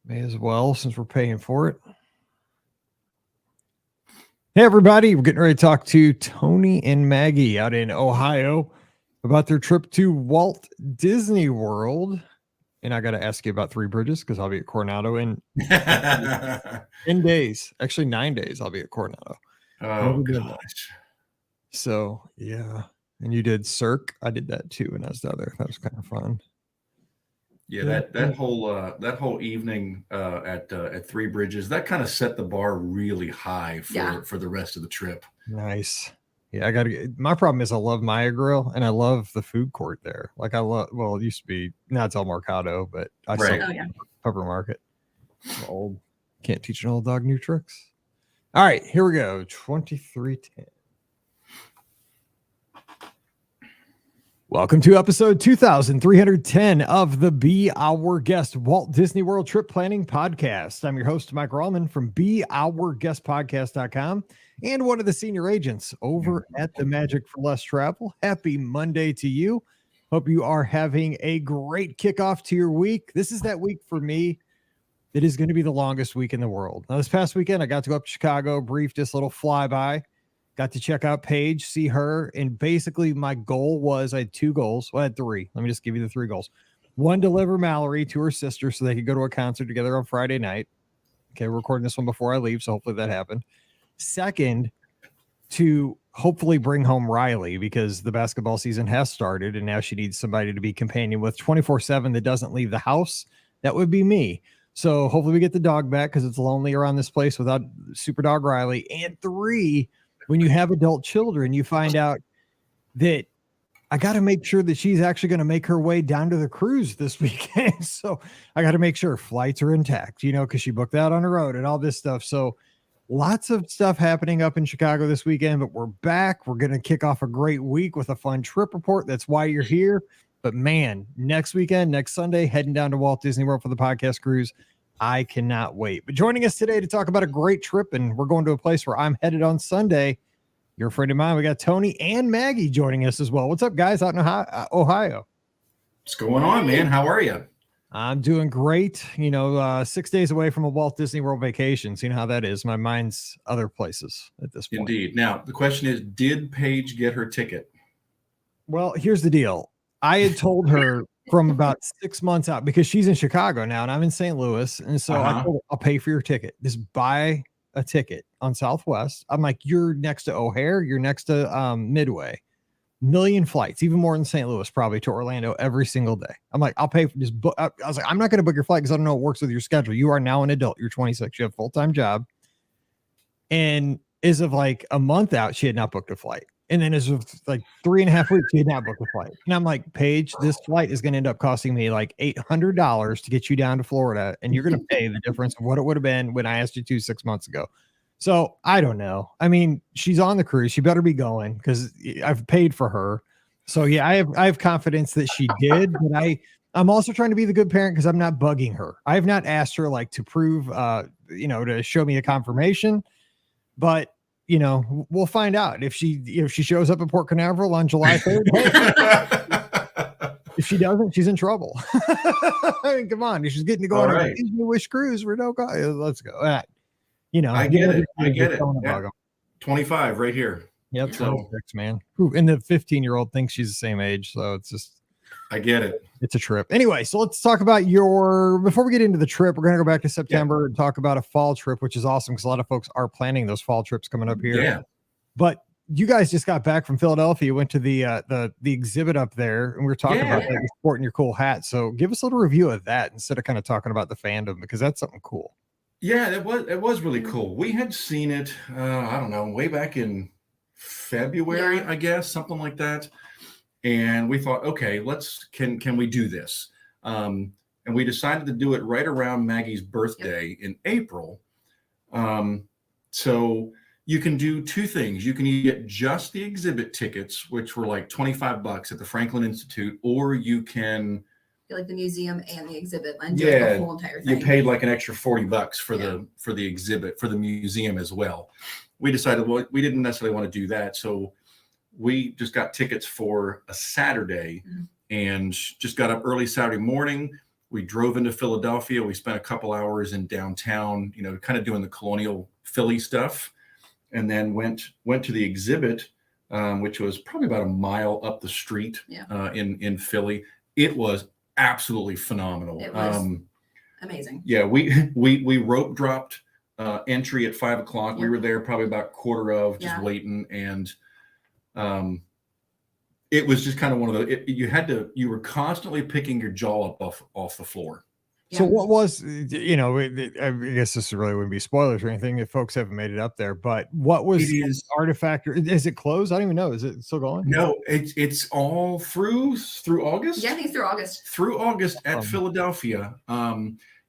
May as well, since we're paying for it. Hey, everybody. We're getting ready to talk to Tony and Maggie out in Ohio about their trip to Walt Disney World. And I got to ask you about Three Bridges because I'll be at Coronado in 10 days. Actually, 9 days I'll be at Coronado. Oh, gosh. So, yeah. And you did Cirque. I did that too when I was down there. That was kind of fun. Yeah, that whole evening at Three Bridges, that kind of set the bar really high for the rest of the trip. Nice. Yeah, I gotta get. My problem is I love Maya Grill and I love the food court there. Like well, it used to be now it's El Mercado, but I saw Pepper Market. I'm old. Can't teach an old dog new tricks. All right, here we go. 2310. Welcome to episode 2310 of the Be Our Guest Walt Disney World Trip Planning Podcast. I'm your host, Mike Rallman from BeOurGuestPodcast.com and one of the senior agents over at the Magic for Less Travel. Happy Monday to you. Hope you are having a great kickoff to your week. This is that week for me that is going to be the longest week in the world. Now, this past weekend, I got to go up to Chicago, brief this little flyby. Got to check out Paige, see her, and basically my goal was, I had two goals. Well, I had three. Let me just give you the three goals. One, deliver Mallory to her sister so they could go to a concert together on Friday night. Okay, we're recording this one before I leave, so hopefully that happened. Second, to hopefully bring home Riley because the basketball season has started and now she needs somebody to be companion with 24/7 that doesn't leave the house. That would be me. So hopefully we get the dog back because it's lonely around this place without super dog Riley. And three, when you have adult children, you find out that I got to make sure that she's actually going to make her way down to the cruise this weekend. So I got to make sure flights are intact, because she booked that on the road and all this stuff. So lots of stuff happening up in Chicago this weekend, but we're back. We're going to kick off a great week with a fun trip report. That's why you're here. But man, next weekend, next Sunday, heading down to Walt Disney World for the podcast cruise. I cannot wait. But joining us today to talk about a great trip, and we're going to a place where I'm headed on Sunday. You're a friend of mine. We got Tony and Maggie joining us as well. What's up, guys, out in Ohio? What's going on, man? How are you? I'm doing great. 6 days away from a Walt Disney World vacation. So you know how that is. My mind's other places at this point. Indeed. Now, the question is, did Paige get her ticket? Well, here's the deal. I had told her from about 6 months out because she's in Chicago now and I'm in St. Louis. And so I told her, I'll pay for your ticket. Just buy a ticket on Southwest. I'm like, you're next to O'Hare. You're next to Midway. Million flights, even more than St. Louis, probably to Orlando every single day. I'm like, I'll pay for this book. I was like, I'm not going to book your flight because I don't know what works with your schedule. You are now an adult. You're 26. You have a full-time job. And as of like a month out, she had not booked a flight. And then as of like 3.5 weeks, she had not booked a flight. And I'm like, Paige, this flight is going to end up costing me like $800 to get you down to Florida. And you're going to pay the difference of what it would have been when I asked you to 6 months ago. So I don't know. I mean, she's on the cruise. She better be going because I've paid for her. So yeah, I have confidence that she did, but I'm also trying to be the good parent because I'm not bugging her. I have not asked her like to prove, to show me a confirmation, but we'll find out if she shows up at Port Canaveral on July 3rd. If she doesn't, she's in trouble. I mean, come on. She's getting to go on a Disney Wish cruise. Let's go. All right. I get it. Yeah. 25 right here. Yep. 26, man. And the 15-year-old thinks she's the same age. So it's just. I get it. It's a trip. Anyway, so let's talk about before we get into the trip, we're going to go back to September and talk about a fall trip, which is awesome because a lot of folks are planning those fall trips coming up here. Yeah. But you guys just got back from Philadelphia, went to the exhibit up there, and we were talking about that, you're sporting your cool hat. So give us a little review of that instead of kind of talking about the fandom because that's something cool. Yeah, it was really cool. We had seen it, I don't know, way back in February, I guess, something like that. And we thought, okay, can we do this? And we decided to do it right around Maggie's birthday in April. So you can do two things. You can either get just the exhibit tickets, which were like $25 at the Franklin Institute, or you can like the museum and the exhibit and do the whole entire thing. You paid like an extra $40 for the exhibit, for the museum as well. We decided, well, we didn't necessarily want to do that. So we just got tickets for a Saturday and just got up early Saturday morning, We drove into Philadelphia. We spent a couple hours in downtown, you know, kind of doing the colonial Philly stuff, and then went to the exhibit, which was probably about a mile up the street in Philly. It was absolutely phenomenal. It was amazing. Yeah, we rope dropped entry at 5 o'clock. We were there probably about quarter of, just waiting, and it was just kind of one of those. You were constantly picking your jaw up off the floor. So what was, you know, I guess this really wouldn't be spoilers or anything if folks haven't made it up there, but what was the artifact? Is it closed? I don't even know. Is it still going? No, it's all through August. Yeah, I think through August. Through August at Philadelphia.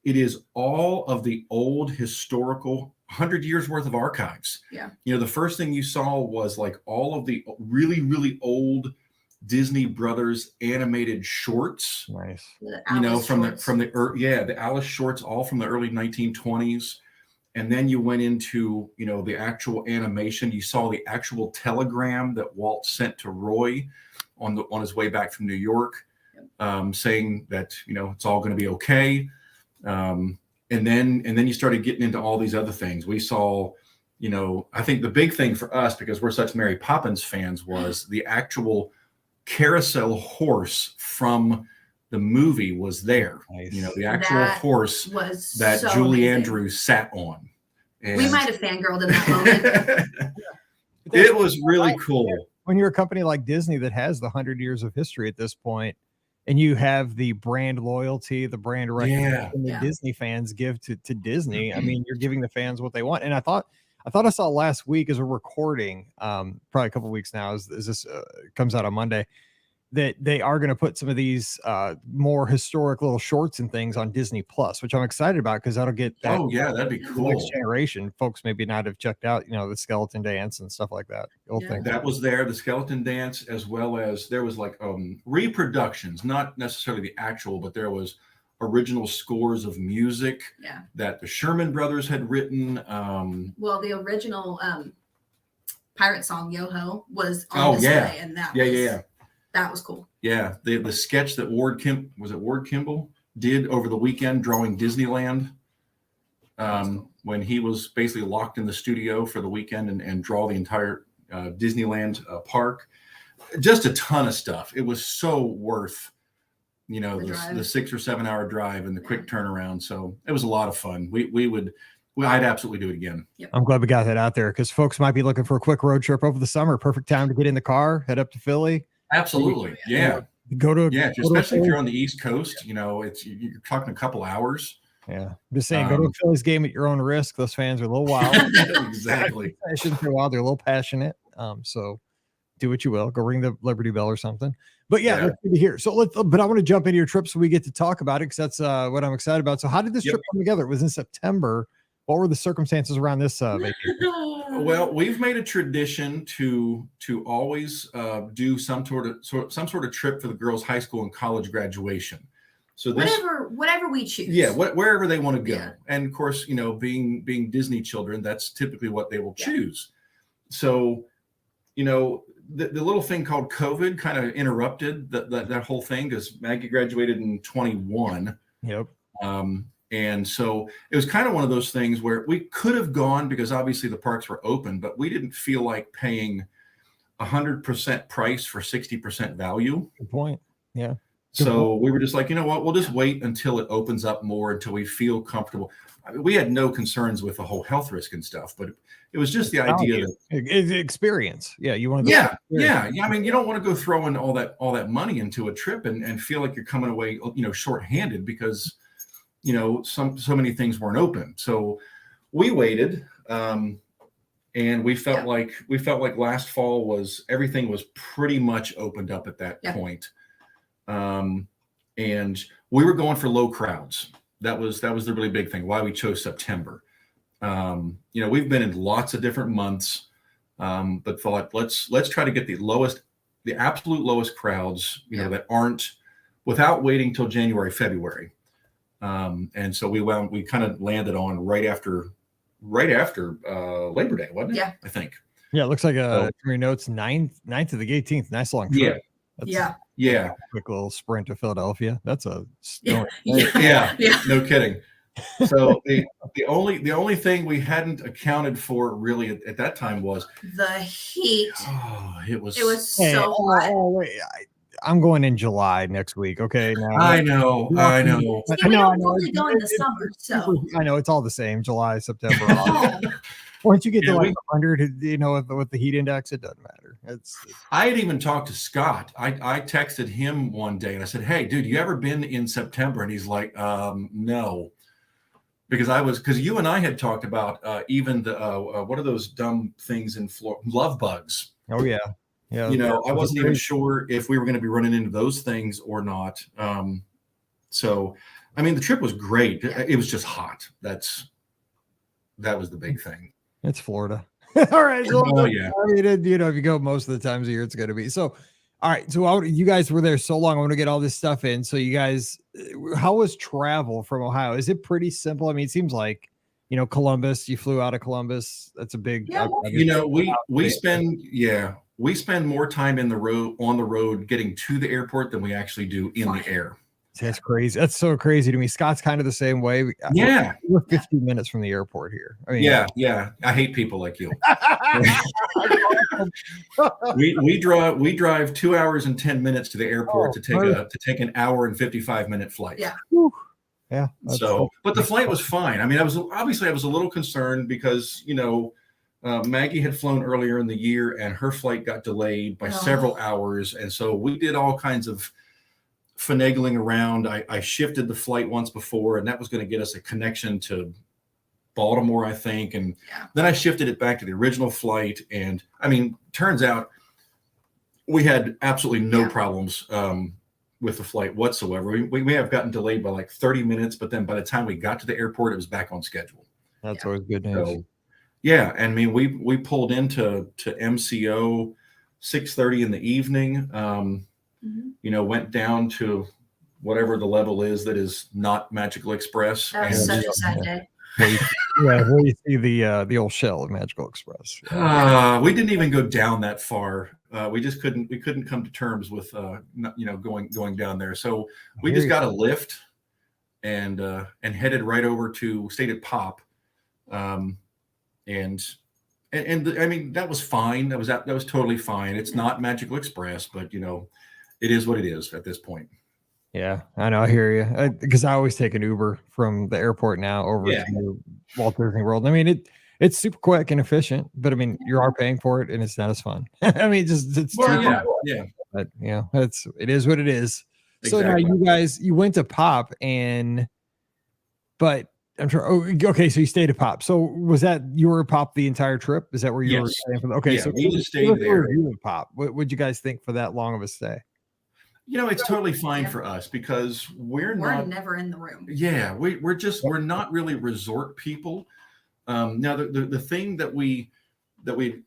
It is all of the old historical 100 years worth of archives. Yeah. You know, the first thing you saw was like all of the really, really old Disney Brothers animated shorts. Nice. You know, the Alice shorts, all from the early 1920s. And then you went into, you know, the actual animation. You saw the actual telegram that Walt sent to Roy on his way back from New York, saying that, you know, it's all going to be okay. And then you started getting into all these other things. We saw, you know, I think the big thing for us, because we're such Mary Poppins fans, was the actual carousel horse from the movie was there. Nice. You know, the actual horse that so Julie amazing. Andrews sat on. And We might have fangirled in that moment. it was really cool. When you're a company like Disney that has the 100 years of history at this point, and you have the brand loyalty, the brand recognition that Disney fans give to Disney. I mean, you're giving the fans what they want. And I thought I saw last week as we're recording, probably a couple of weeks now, as this comes out on Monday, that they are going to put some of these more historic little shorts and things on Disney Plus, which I'm excited about because that'll get that. Oh yeah, that'd be cool. Next generation folks maybe not have checked out, you know, the skeleton dance and stuff like that. That was there, the skeleton dance, as well as there was like reproductions, not necessarily the actual, but there was original scores of music that the Sherman Brothers had written. Well, the original pirate song "Yo-Ho" was on display, and that was cool. Yeah, the sketch that Ward Kimball did over the weekend, drawing Disneyland, when he was basically locked in the studio for the weekend and draw the entire Disneyland park. Just a ton of stuff. It was so worth, you know, the 6 or 7 hour drive and the quick turnaround. So it was a lot of fun. I'd absolutely do it again. Yep. I'm glad we got that out there because folks might be looking for a quick road trip over the summer. Perfect time to get in the car, head up to Philly. Especially if you're on the East Coast, you know, you're talking a couple hours. Yeah, I'm just saying, go to a Phillies game at your own risk. Those fans are a little wild. Exactly. I shouldn't say wild; they're a little passionate. So do what you will. Go ring the Liberty Bell or something. But that's good to hear. So but I want to jump into your trip so we get to talk about it because that's what I'm excited about. So how did this trip come together? It was in September. What were the circumstances around this vacation? Well, we've made a tradition to always do some sort of trip for the girls' high school and college graduation. So whatever we choose. Yeah, wherever they want to go. Yeah. And of course, you know, being Disney children, that's typically what they will choose. So, you know, the little thing called COVID kind of interrupted that whole thing because Maggie graduated in 21. Yep. And so it was kind of one of those things where we could have gone because obviously the parks were open, but we didn't feel like paying 100% price for 60% value. Good point. Yeah. So we were just like, you know what, we'll just wait until it opens up more, until we feel comfortable. I mean, we had no concerns with the whole health risk and stuff, but it was just the idea that experience. Yeah. You want to Yeah. I mean, you don't want to go throwing all that money into a trip and feel like you're coming away, you know, shorthanded because, you know, so many things weren't open. So we waited, and we felt like last fall everything was pretty much opened up at that point. And we were going for low crowds. That was the really big thing, why we chose September. You know, we've been in lots of different months, but thought let's try to get the absolute lowest crowds, you know, that aren't, without waiting till January, February. And so we kind of landed on right after Labor Day, wasn't it? Yeah. I think. Yeah, it looks like your notes 9th to the 18th. Nice long trip. Yeah. Quick little sprint to Philadelphia. That's a Yeah. No kidding. So the only thing we hadn't accounted for really at that time was the heat. Oh, it was so hot. Wait, I'm going in July next week. Okay, now I know. We don't only go in the summer, so I know it's all the same. July, September. Once you get to like 100, with the heat index, it doesn't matter. I had even talked to Scott. I texted him one day and I said, "Hey, dude, you ever been in September?" And he's like, "No." Because you and I had talked about even the what are those dumb things in Florida? Love bugs. Oh yeah. I wasn't even sure if we were going to be running into those things or not. So, I mean, the trip was great. It was just hot. That was the big thing. It's Florida. All right. So, yeah. I mean, if you go most of the times of year, it's going to be so. All right. So you guys were there so long. I want to get all this stuff in. So you guys, how was travel from Ohio? Is it pretty simple? I mean, it seems like, Columbus, you flew out of Columbus. That's a big, we spend more time on the road getting to the airport than we actually do in the air. That's crazy. That's so crazy to me. Scott's kind of the same way. We're 15 minutes from the airport here. I mean, yeah. I hate people like you. we drive 2 hours and 10 minutes to the airport to take an hour and 55-minute flight. Yeah. So, but the flight was fine. I mean, I was a little concerned because Maggie had flown earlier in the year and her flight got delayed by several hours, and so we did all kinds of finagling around. I shifted the flight once before, and that was going to get us a connection to Baltimore, I think. And then I shifted it back to the original flight. And I mean, turns out we had absolutely no problems with the flight whatsoever. We may have gotten delayed by like 30 minutes, but then by the time we got to the airport, it was back on schedule. That's always good news. So, yeah. I mean, we pulled into MCO 6:30 in the evening. Went down to whatever the level is that is not Magical Express. That was such a sad day. Where you see the old shell of Magical Express. We didn't even go down that far. We just couldn't come to terms with going down there. So we just got a lift and headed right over to stayed at Pop. And I mean, that was fine. That was totally fine. It's not Magical Express, but it is what it is at this point. Yeah, I know. I hear you. Because I always take an Uber from the airport now over to Walt Disney World. I mean, it's super quick and efficient, but I mean, you are paying for it and it's not as fun. I mean, it's yeah. But it is what it is. Exactly. So now you went to Pop but I'm sure. Oh, okay. So you stayed at Pop. So was that you were at Pop the entire trip? Is that where you were staying for? Okay. So we just stayed there. You at Pop. What would you guys think for that long of a stay? It's totally fine for us because we're not never in the room. Yeah, we're not really resort people. Now the thing that we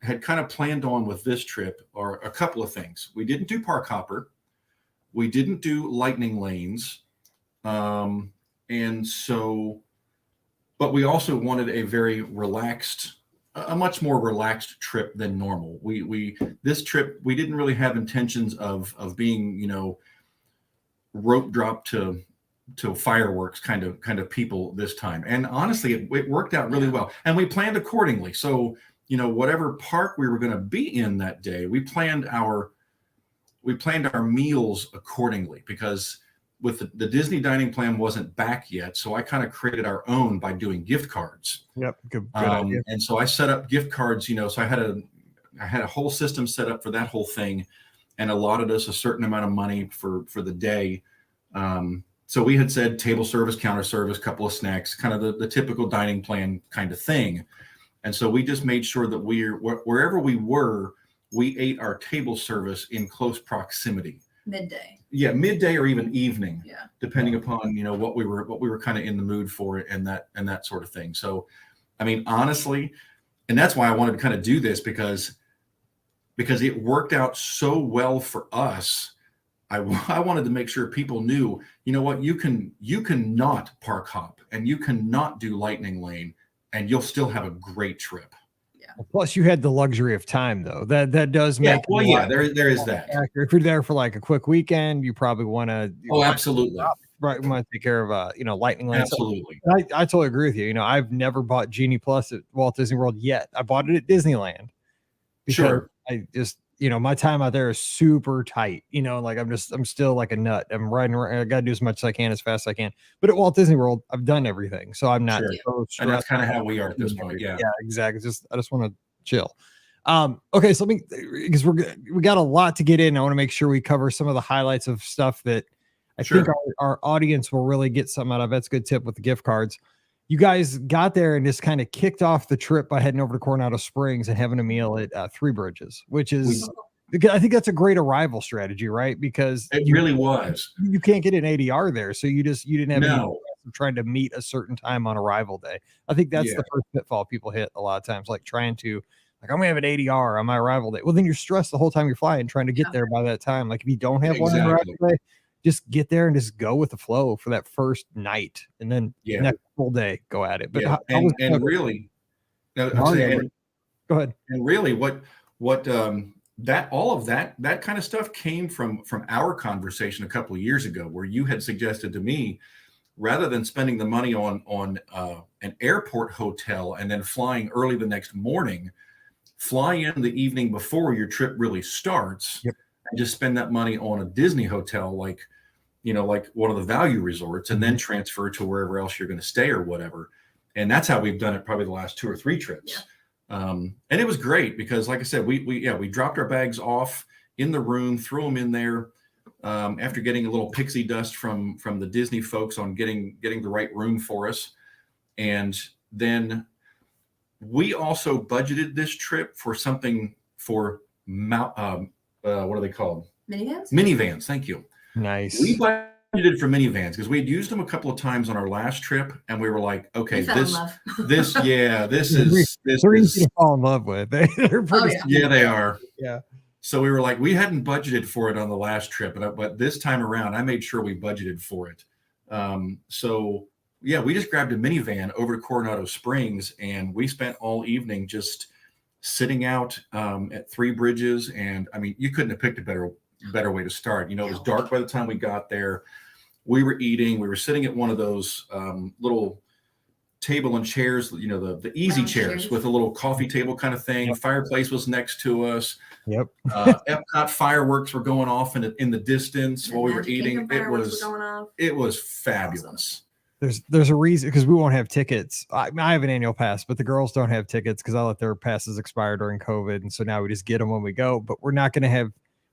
had kind of planned on with this trip are a couple of things. We didn't do park hopper, we didn't do lightning lanes, and so, but we also wanted a much more relaxed trip than normal. This trip we didn't really have intentions of being rope drop to fireworks kind of people this time. And honestly, it worked out really well, and we planned accordingly. So whatever park we were going to be in that day, we planned our meals accordingly, because with the Disney dining plan wasn't back yet. So I kind of created our own by doing gift cards. Yep. Good idea. And so I set up gift cards, so I had a whole system set up for that whole thing, and allotted us a certain amount of money for the day. So we had said table service, counter service, couple of snacks, kind of the typical dining plan kind of thing. And so we just made sure that wherever we were, we ate our table service in close proximity. Midday. Yeah, midday or even evening. Yeah. Depending upon what we were kind of in the mood for it and that sort of thing. So, I mean, honestly, and that's why I wanted to kind of do this because it worked out so well for us. I wanted to make sure people knew, what, you can not park hop and you cannot do lightning lane and you'll still have a great trip. Plus, you had the luxury of time, though. That does make there is that. If you're there for like a quick weekend, you probably want to. Absolutely. Right, we want to take care of Lightning Lane. Absolutely. So I totally agree with you. I've never bought Genie Plus at Walt Disney World yet. I bought it at Disneyland because I just my time out there is super tight. Like I'm still like a nut. I'm riding around. I got to do as much as I can, as fast as I can. But at Walt Disney World, I've done everything, so I'm not. So and that's kind of how we are at this point. Yeah, exactly. I just want to chill. Okay, so because we got a lot to get in. I want to make sure we cover some of the highlights of stuff that I think our audience will really get something out of. That's a good tip with the gift cards. You guys got there and just kind of kicked off the trip by heading over to Coronado Springs and having a meal at Three Bridges, which is, I think that's a great arrival strategy, right? Because it really was. You can't get an ADR there, so you didn't have any trying to meet a certain time on arrival day. I think that's the first pitfall people hit a lot of times, like trying to. Like, I'm gonna have an ADR on my arrival day. Well, then you're stressed the whole time you're flying, trying to get there by that time. Like if you don't have one on arrival day, just get there and just go with the flow for that first night, and then next full day go at it. But go ahead. And really, what that all of that kind of stuff came from our conversation a couple of years ago, where you had suggested to me, rather than spending the money on an airport hotel and then flying early the next morning, fly in the evening before your trip really starts, and just spend that money on a Disney hotel, like one of the value resorts, and then transfer to wherever else you're going to stay or whatever. And that's how we've done it probably the last 2 or 3 trips. And it was great because, like I said, we dropped our bags off in the room, threw them in there after getting a little pixie dust from the Disney folks on getting the right room for us. And then we also budgeted this trip for something for what are they called? Minivans. Thank you. Nice. We budgeted for minivans because we had used them a couple of times on our last trip, and we were like, okay, this is easy to fall in love with. They're pretty they are. Yeah. So we were like, we hadn't budgeted for it on the last trip, but this time around, I made sure we budgeted for it. We just grabbed a minivan over to Coronado Springs, and we spent all evening just sitting out at Three Bridges. And I mean, you couldn't have picked a better way to start. It was dark by the time we got there. We were eating. We were sitting at one of those little table and chairs, the easy chairs with a little coffee table kind of thing. Fireplace was next to us. Epcot fireworks were going off in the distance while we were eating. It was fabulous. There's a reason, because we won't have tickets. I have an annual pass, but the girls don't have tickets because I let their passes expire during COVID, and so now we just get them when we go. But we're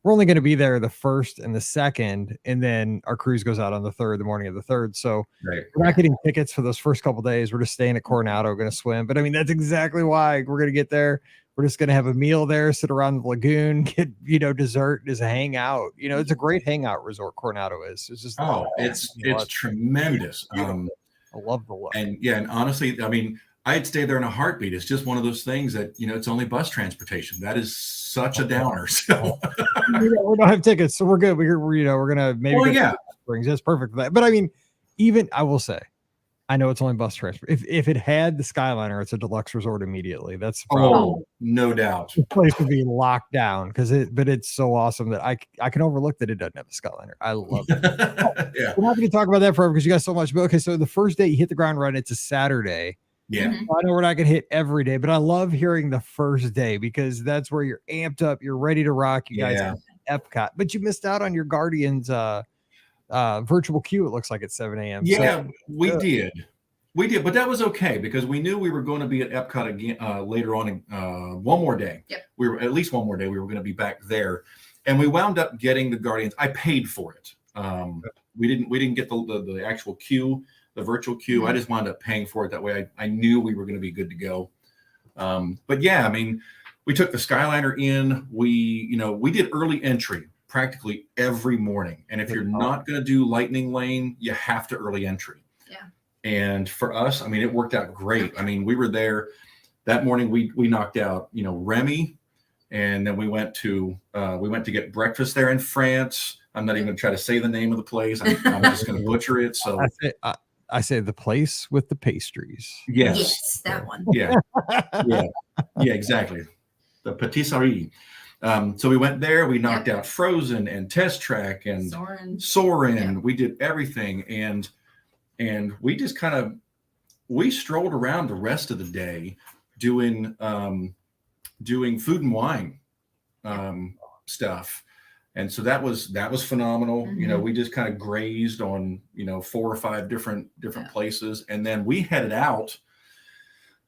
only going to be there the 1st and the 2nd, and then our cruise goes out on the 3rd, the morning of the 3rd. So we're not getting tickets for those first couple of days. We're just staying at Coronado, going to swim. But I mean, that's exactly why we're going to get there. We're just going to have a meal there, sit around the lagoon, get dessert, just hang out. It's a great hangout resort. Coronado is. It's just it's tremendous. I love the look. And honestly, I mean, I'd stay there in a heartbeat. It's just one of those things that, it's only bus transportation. That is such a downer. So we don't have tickets, so we're good. We're going to maybe go to Springs. That's perfect for that. But I mean, even I will say, I know it's only bus transport. If it had the Skyliner, it's a deluxe resort immediately. That's the problem. Oh, no doubt. The place would be locked down but it's so awesome that I can overlook that it doesn't have the Skyliner. I love it. We're not going to talk about that forever because you got so much. But okay, so the first day you hit the ground running, it's a Saturday. Yeah. I know we're not going to hit every day, but I love hearing the first day because that's where you're amped up. You're ready to rock. You guys have Epcot, but you missed out on your Guardians virtual queue. It looks like at 7 a.m. Yeah, we did, but that was okay because we knew we were going to be at Epcot again later on. One more day. We were at least one more day. We were going to be back there, and we wound up getting the Guardians. I paid for it. We didn't get the actual queue, the virtual queue. I just wound up paying for it. That way I knew we were going to be good to go. But yeah, I mean, we took the Skyliner in. We did early entry practically every morning. And if you're not going to do Lightning Lane, you have to early entry. Yeah. And for us, I mean, it worked out great. I mean, we were there that morning. We knocked out, Remy, and then we went to get breakfast there in France. I'm not even going to try to say the name of the place. I'm just going to butcher it. So I say the place with the pastries. Yes, that one. Yeah, exactly. The patisserie. So we went there. We knocked out Frozen and Test Track and Soarin'. Yep. We did everything, and we just we strolled around the rest of the day doing food and wine stuff. And so that was phenomenal. Mm-hmm. We just kind of grazed on 4 or 5 different places, and then we headed out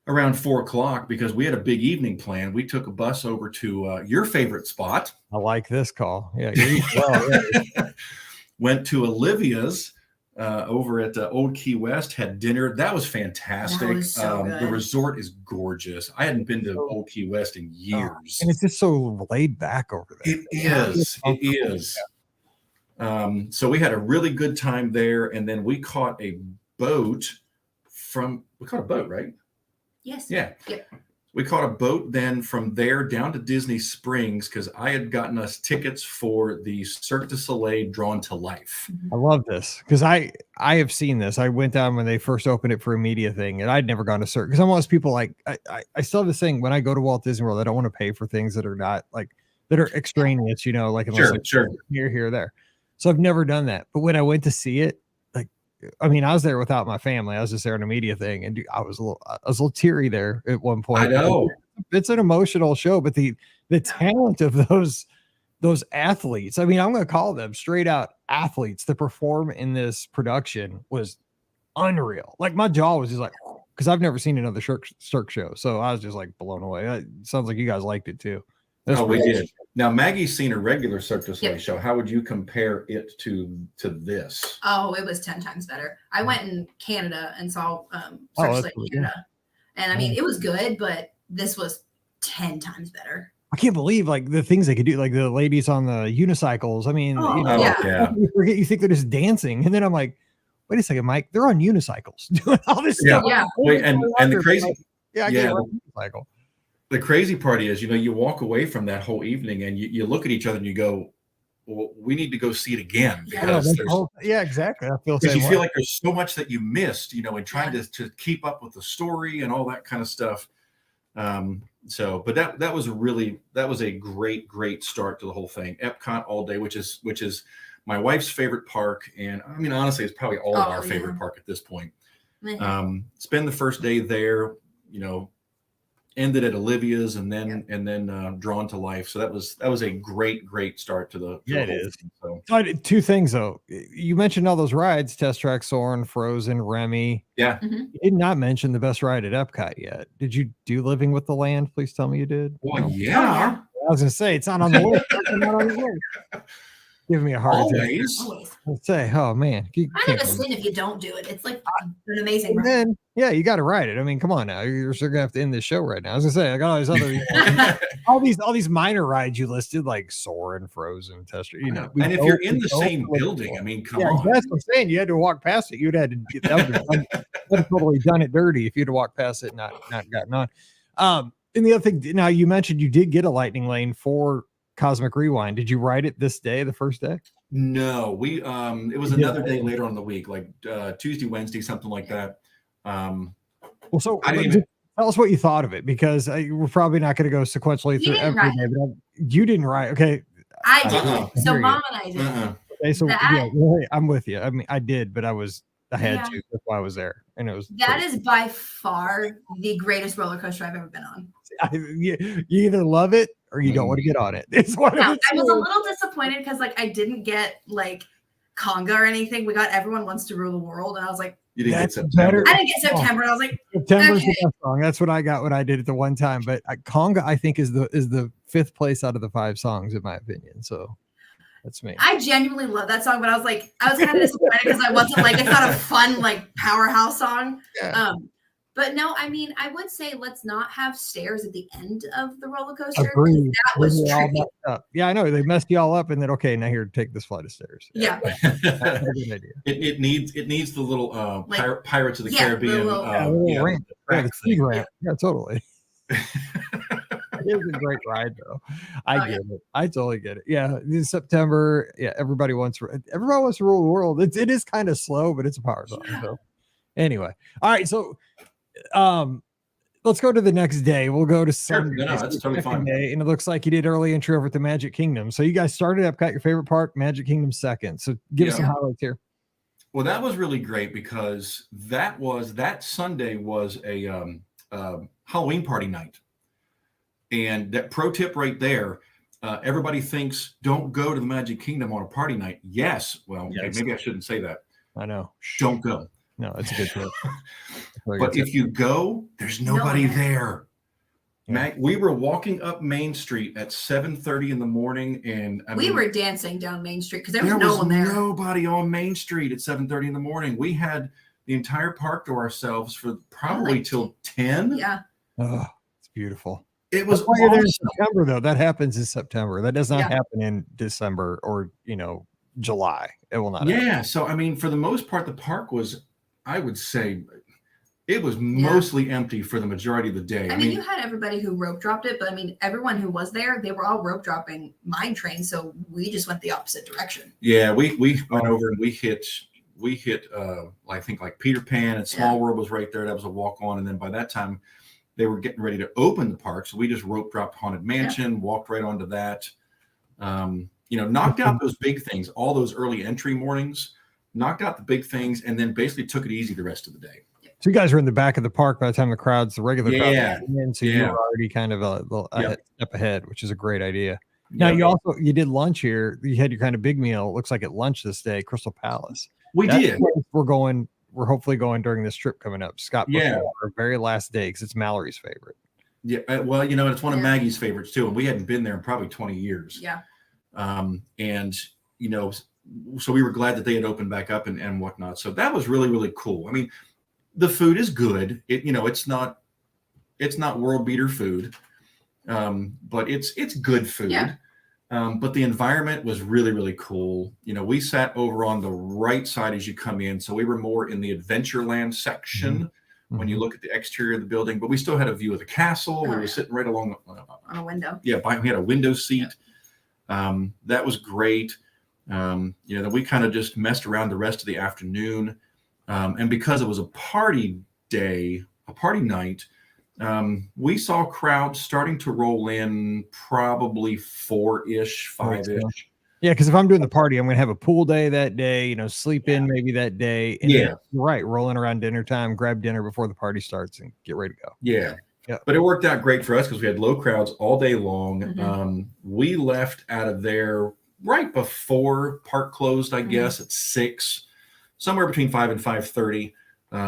around 4:00 because we had a big evening plan. We took a bus over to your favorite spot. I like this call. Yeah, went to Olivia's over at Old Key West, had dinner. That was fantastic. That was so good. The resort is gorgeous. I hadn't been to Old Key West in years. And it's just so laid back over there. It is. So we had a really good time there. And then we caught a boat right? Yes. Yeah. We caught a boat then from there down to Disney Springs because I had gotten us tickets for the Cirque du Soleil Drawn to Life. I love this because I have seen this. I went down when they first opened it for a media thing, and I'd never gone to Cirque because I'm one of those people like I still have this thing when I go to Walt Disney World, I don't want to pay for things that are not that are extraneous, like unless sure. Here, there. So I've never done that. But when I went to see it, I was there without my family. I was just there on a media thing, and I was a little teary there at one point. I know. It's an emotional show, but the talent of those athletes, I'm going to call them straight out athletes that perform in this production was unreal. Like my jaw was just like, because I've never seen another Cirque show. So I was just like blown away. It sounds like you guys liked it too. We did. Now Maggie's seen a regular Cirque du Soleil show. How would you compare it to this? Oh, it was 10 times better. I went in Canada and saw Cirque du Soleil in Canada. And it was good, but this was 10 times better. I can't believe the things they could do, like the ladies on the unicycles. You forget, you think they're just dancing, and then I'm like, wait a second, Mike, they're on unicycles doing all this stuff. Yeah. Wait, and the crazy, unicycle. The crazy part is, you walk away from that whole evening and you look at each other and you go, well, we need to go see it again because exactly. I feel because you feel like there's so much that you missed, in trying to keep up with the story and all that kind of stuff. But that was a great start to the whole thing. Epcot all day, which is my wife's favorite park, and honestly, it's probably all of our favorite park at this point. Spend the first day there, ended at Olivia's and then Drawn to Life. So that was a great start to the it is. So two things though. You mentioned all those rides: Test Track, Soarin', Frozen, Remy. Yeah. Mm-hmm. You did not mention the best ride at Epcot yet. Did you do Living with the Land? Please tell me you did. Well, yeah. I was gonna say it's not on the list. It's not on the list. Give me a heart attack. Always. Let's say, oh man, kind of a sin if you don't do it. It's like an amazing ride. Then, you got to ride it. Come on now, you're still gonna have to end this show right now. I was gonna say, I got all these other, all these minor rides you listed, like Soarin', Frozen, Tester. And if you're in the same building, come on. That's what I'm saying. You had to walk past it. You'd had to. That would have totally done it dirty if you'd have walked past it, and not gotten on. And the other thing, now you mentioned you did get a lightning lane for Cosmic Rewind. Did you ride it this day, the first day? No, we it was another day later on in the week, like Tuesday, Wednesday, something like that. Well, so tell us what you thought of it, because we're probably not going to go sequentially through every day. But you didn't ride. Okay, I did. So Mom and I did. Okay, so I'm with you. I did, but I had to. That's why I was there, and it was. That is by far the greatest roller coaster I've ever been on. You either love it or you don't want to get on it. It's one I was a little disappointed because I didn't get Conga or anything. We got Everyone Wants to Rule the World, and I was like, you didn't get September. I didn't get September. And I was like, September's the best song. That's what I got when I did it the one time. But Conga, I think, is the fifth place out of the 5 songs in my opinion. So that's me. I genuinely love that song, but I was kind of disappointed because I wasn't it's not a fun powerhouse song. Yeah. But no, I would say let's not have stairs at the end of the roller coaster. Agreed. That was tricky. Yeah, I know. They messed you all up, and then now here, take this flight of stairs. Yeah. That's a good idea. It needs the little Pirates of the Caribbean. The speed ramp. Yeah, totally. It was a great ride, though. I get it. I totally get it. Yeah, in September. Yeah, everybody wants to rule the world. It is kind of slow, but it's a power song. So Anyway, all right. So, let's go to the next day. We'll go to Sunday. No, that's totally fine. Day, and it looks like you did early entry over at the Magic Kingdom. So you guys started Epcot, your favorite park, Magic Kingdom second. So give us some highlights here. Well, that was really great because that Sunday was a Halloween party night. And that pro tip right there, everybody thinks don't go to the Magic Kingdom on a party night. Yes. Well, yes. Maybe I shouldn't say that. I know. Don't go. No, that's a good tip. But if you go, there's nobody there. Yeah. We were walking up Main Street at 7:30 in the morning, and we were dancing down Main Street because there was no one there. Nobody on Main Street at 7:30 in the morning. We had the entire park to ourselves for probably till 10. Yeah. Oh, it's beautiful. It was awesome. In September, though. That happens in September. That does not happen in December or July. It will not. Yeah. So I mean, for the most part, the park was, I would say, it was mostly empty for the majority of the day. I mean, you had everybody who rope dropped it, but I mean, everyone who was there, they were all rope dropping mine trains. So we just went the opposite direction. Yeah, we went over and we hit I think like Peter Pan and Small World was right there. That was a walk on. And then by that time they were getting ready to open the park. So we just rope dropped Haunted Mansion, walked right onto that. Knocked out those big things, all those early entry mornings, knocked out the big things, and then basically took it easy the rest of the day. So you guys were in the back of the park by the time the regular crowd came in, so you were already kind of a step ahead, which is a great idea. Now you did lunch here. You had your kind of big meal. It looks like at lunch this day, Crystal Palace. Did. We're hopefully going during this trip coming up. Scott, our very last day, because it's Mallory's favorite. Yeah, well, it's one of Maggie's favorites too, and we hadn't been there in probably 20 years. Yeah. So we were glad that they had opened back up and whatnot. So that was really, really cool. I mean, the food is good. It's not world beater food, but it's good food. Yeah. But the environment was really, really cool. We sat over on the right side as you come in. So we were more in the Adventureland section when you look at the exterior of the building, but we still had a view of the castle. We were sitting right along on a window. Yeah. We had a window seat. Yeah. That was great. Then we kind of just messed around the rest of the afternoon. And because it was a party night, we saw crowds starting to roll in probably 4-ish, 5-ish. Yeah, because if I'm doing the party, I'm going to have a pool day that day, sleep in maybe that day. And then, rolling around dinner time, grab dinner before the party starts and get ready to go. Yeah. But it worked out great for us because we had low crowds all day long. We left out of there right before park closed, I guess, at 6, somewhere between 5 and 5:30,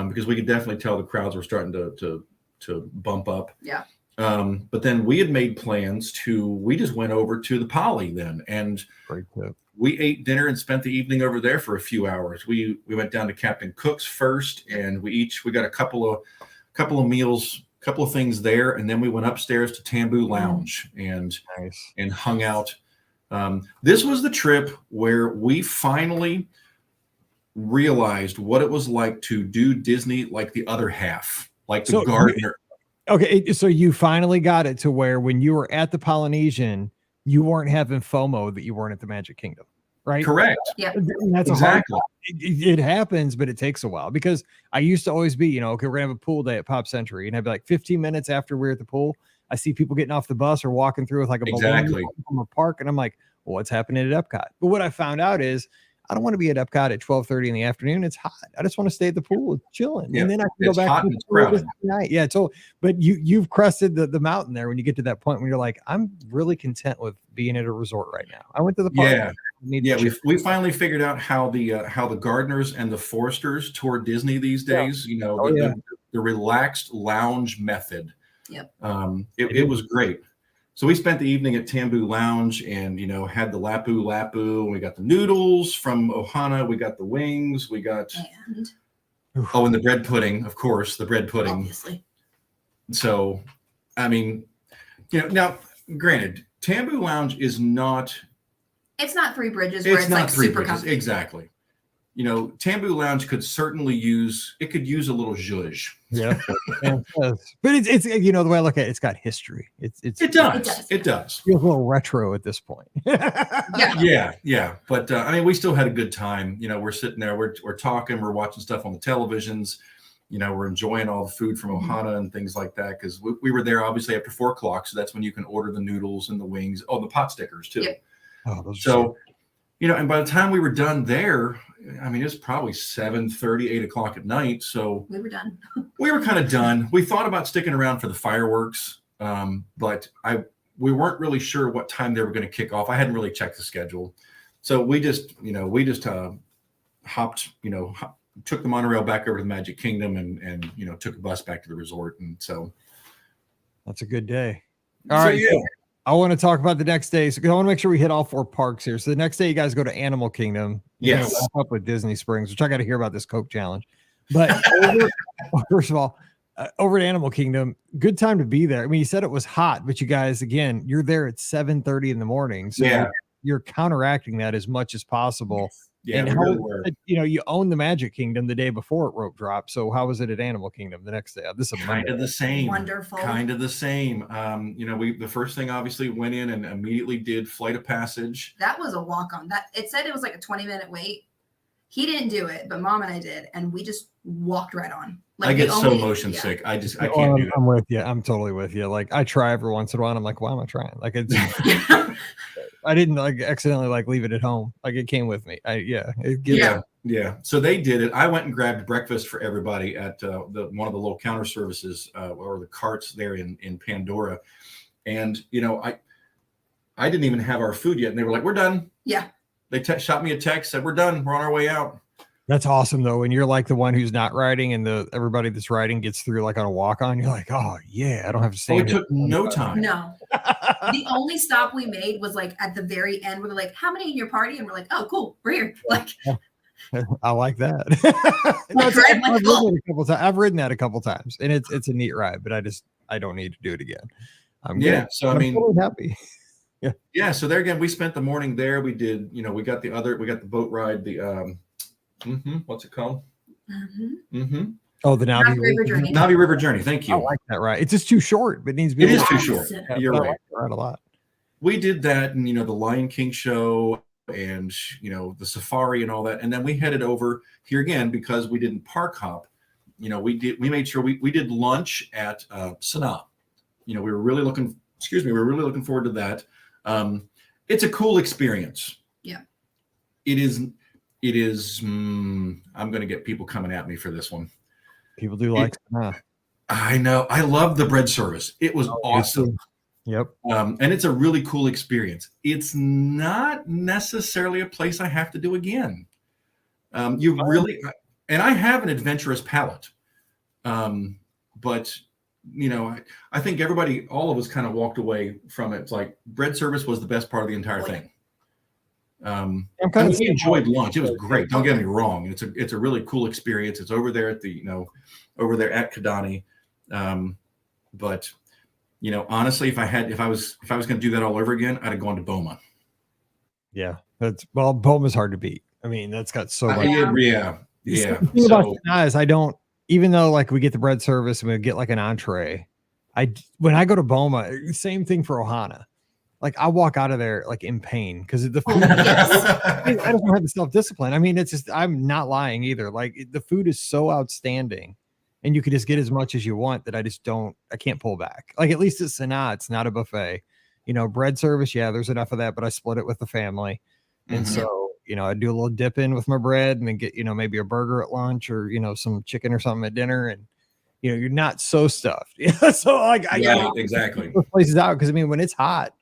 because we could definitely tell the crowds were starting to bump up. Yeah. But then we had made plans we just went over to the Poly then, and we ate dinner and spent the evening over there for a few hours. We went down to Captain Cook's first, and we got a couple of meals, couple of things there, and then we went upstairs to Tambu Lounge and hung out. This was the trip where we finally realized what it was like to do Disney like the other half, like the Gardener. Okay, so you finally got it to where when you were at the Polynesian, you weren't having FOMO that you weren't at the Magic Kingdom, right? Correct. Yeah, that's exactly. It happens, but it takes a while because I used to always be, okay, we're gonna have a pool day at Pop Century, and I'd be like 15 minutes after we're at the pool, I see people getting off the bus or walking through with like a balloon from a park, and I'm like, well, what's happening at Epcot? But what I found out is I don't want to be at Epcot at 12:30 in the afternoon. It's hot. I just want to stay at the pool chilling. And then I can go back to the pool night. Yeah. So, but you've crested the mountain there when you get to that point when you're like, I'm really content with being at a resort right now. I went to the park. We finally figured out how the gardeners and the foresters tour Disney these days. The relaxed lounge method. Yep. It was great. So we spent the evening at Tambu Lounge and, had the lapu, and we got the noodles from Ohana. We got the wings. We got, and the bread pudding, of course, the bread pudding. Obviously. So, I mean, now granted, Tambu Lounge is not. It's not Three Bridges where it's like super comfy. Exactly. Tambu Lounge could certainly use a little zhuzh. Yeah. But it's the way I look at it, it's got history. It does. It feels a little retro at this point. Yeah. But we still had a good time. We're sitting there, we're talking, we're watching stuff on the televisions. we're enjoying all the food from Ohana and things like that, because we were there obviously after 4 o'clock, so that's when you can order the noodles and the wings. Oh, the pot stickers too. Yep. Oh, those are so, and by the time we were done there, I mean, it was probably 7:30, 8 o'clock at night. So we were done. We were kind of done. We thought about sticking around for the fireworks, but we weren't really sure what time they were going to kick off. I hadn't really checked the schedule. So we just hopped, took the monorail back over to the Magic Kingdom and took a bus back to the resort. And so that's a good day. All right. Yeah. I want to talk about the next day. So I want to make sure we hit all 4 parks here. So the next day you guys go to Animal Kingdom. Yes. Up with Disney Springs, which I got to hear about this Coke challenge. But first of all, over at Animal Kingdom, good time to be there. I mean, you said it was hot, but you guys, again, you're there at 7:30 in the morning. So you're counteracting that as much as possible. Yeah, and really were. You own the Magic Kingdom the day before it rope dropped. So how was it at Animal Kingdom the next day? This is kind of the same. Wonderful. Kind of the same. The first thing obviously went in and immediately did Flight of Passage. That was a walk on. That it said it was like a 20-minute wait. He didn't do it, but Mom and I did, and we just walked right on. Like I get so motion sick. I can't do it. I'm with you. I'm totally with you. Like I try every once in a while. I'm like, why am I trying? Like it's. I didn't accidentally leave it at home. Like it came with me. Yeah. So they did it. I went and grabbed breakfast for everybody at one of the little counter services or the carts there in Pandora, and I didn't even have our food yet, and they were like, "We're done." Yeah. They shot me a text, said, "We're done. We're on our way out." That's awesome though. And you're like the one who's not riding, and everybody that's riding gets through like on a walk on. You're like, oh yeah, I don't have to stand. It took no time. No. The only stop we made was like at the very end where they're like, how many in your party? And we're like, oh, cool. We're here. Like, I like that. I've ridden that a couple times, and it's a neat ride, but I don't need to do it again. I'm totally happy. Yeah. So there again, we spent the morning there. We did, we got the boat ride, the what's it called? Oh, the Navi River Journey. Navi River Journey. Thank you. I like that ride. It's just too short, but it needs to be. It is too short. You're right. I like that ride a lot. We did that, and the Lion King show, and the safari and all that, and then we headed over here again because we didn't park hop. We made sure we did lunch at Sanaa. We were really looking forward to that. It's a cool experience. Yeah. It is. I'm going to get people coming at me for this one. People do like Sanaa. I know. I love the bread service. It was awesome. Yep. And it's a really cool experience. It's not necessarily a place I have to do again. And I have an adventurous palate. But I think all of us kind of walked away from it. It's like bread service was the best part of the entire thing. We enjoyed lunch. It was great. Don't get me wrong. It's a really cool experience. It's over there at at Kidani. But honestly, if I was going to do that all over again, I'd have gone to Boma. Yeah. Boma's hard to beat. I mean, that's got so much. Yeah. The thing about Sanaa is I don't, even though we get the bread service and we get an entree, when I go to Boma, same thing for Ohana. I walk out of there in pain because the food. I don't have the self-discipline. I mean, it's just, I'm not lying either. The food is so outstanding and you can just get as much as you want that I can't pull back. At least at Sanaa, it's not a buffet, bread service. Yeah, there's enough of that, but I split it with the family. And so, I do a little dip in with my bread and then get, maybe a burger at lunch or, some chicken or something at dinner. And, you're not so stuffed. So I got exactly places out. Cause when it's hot,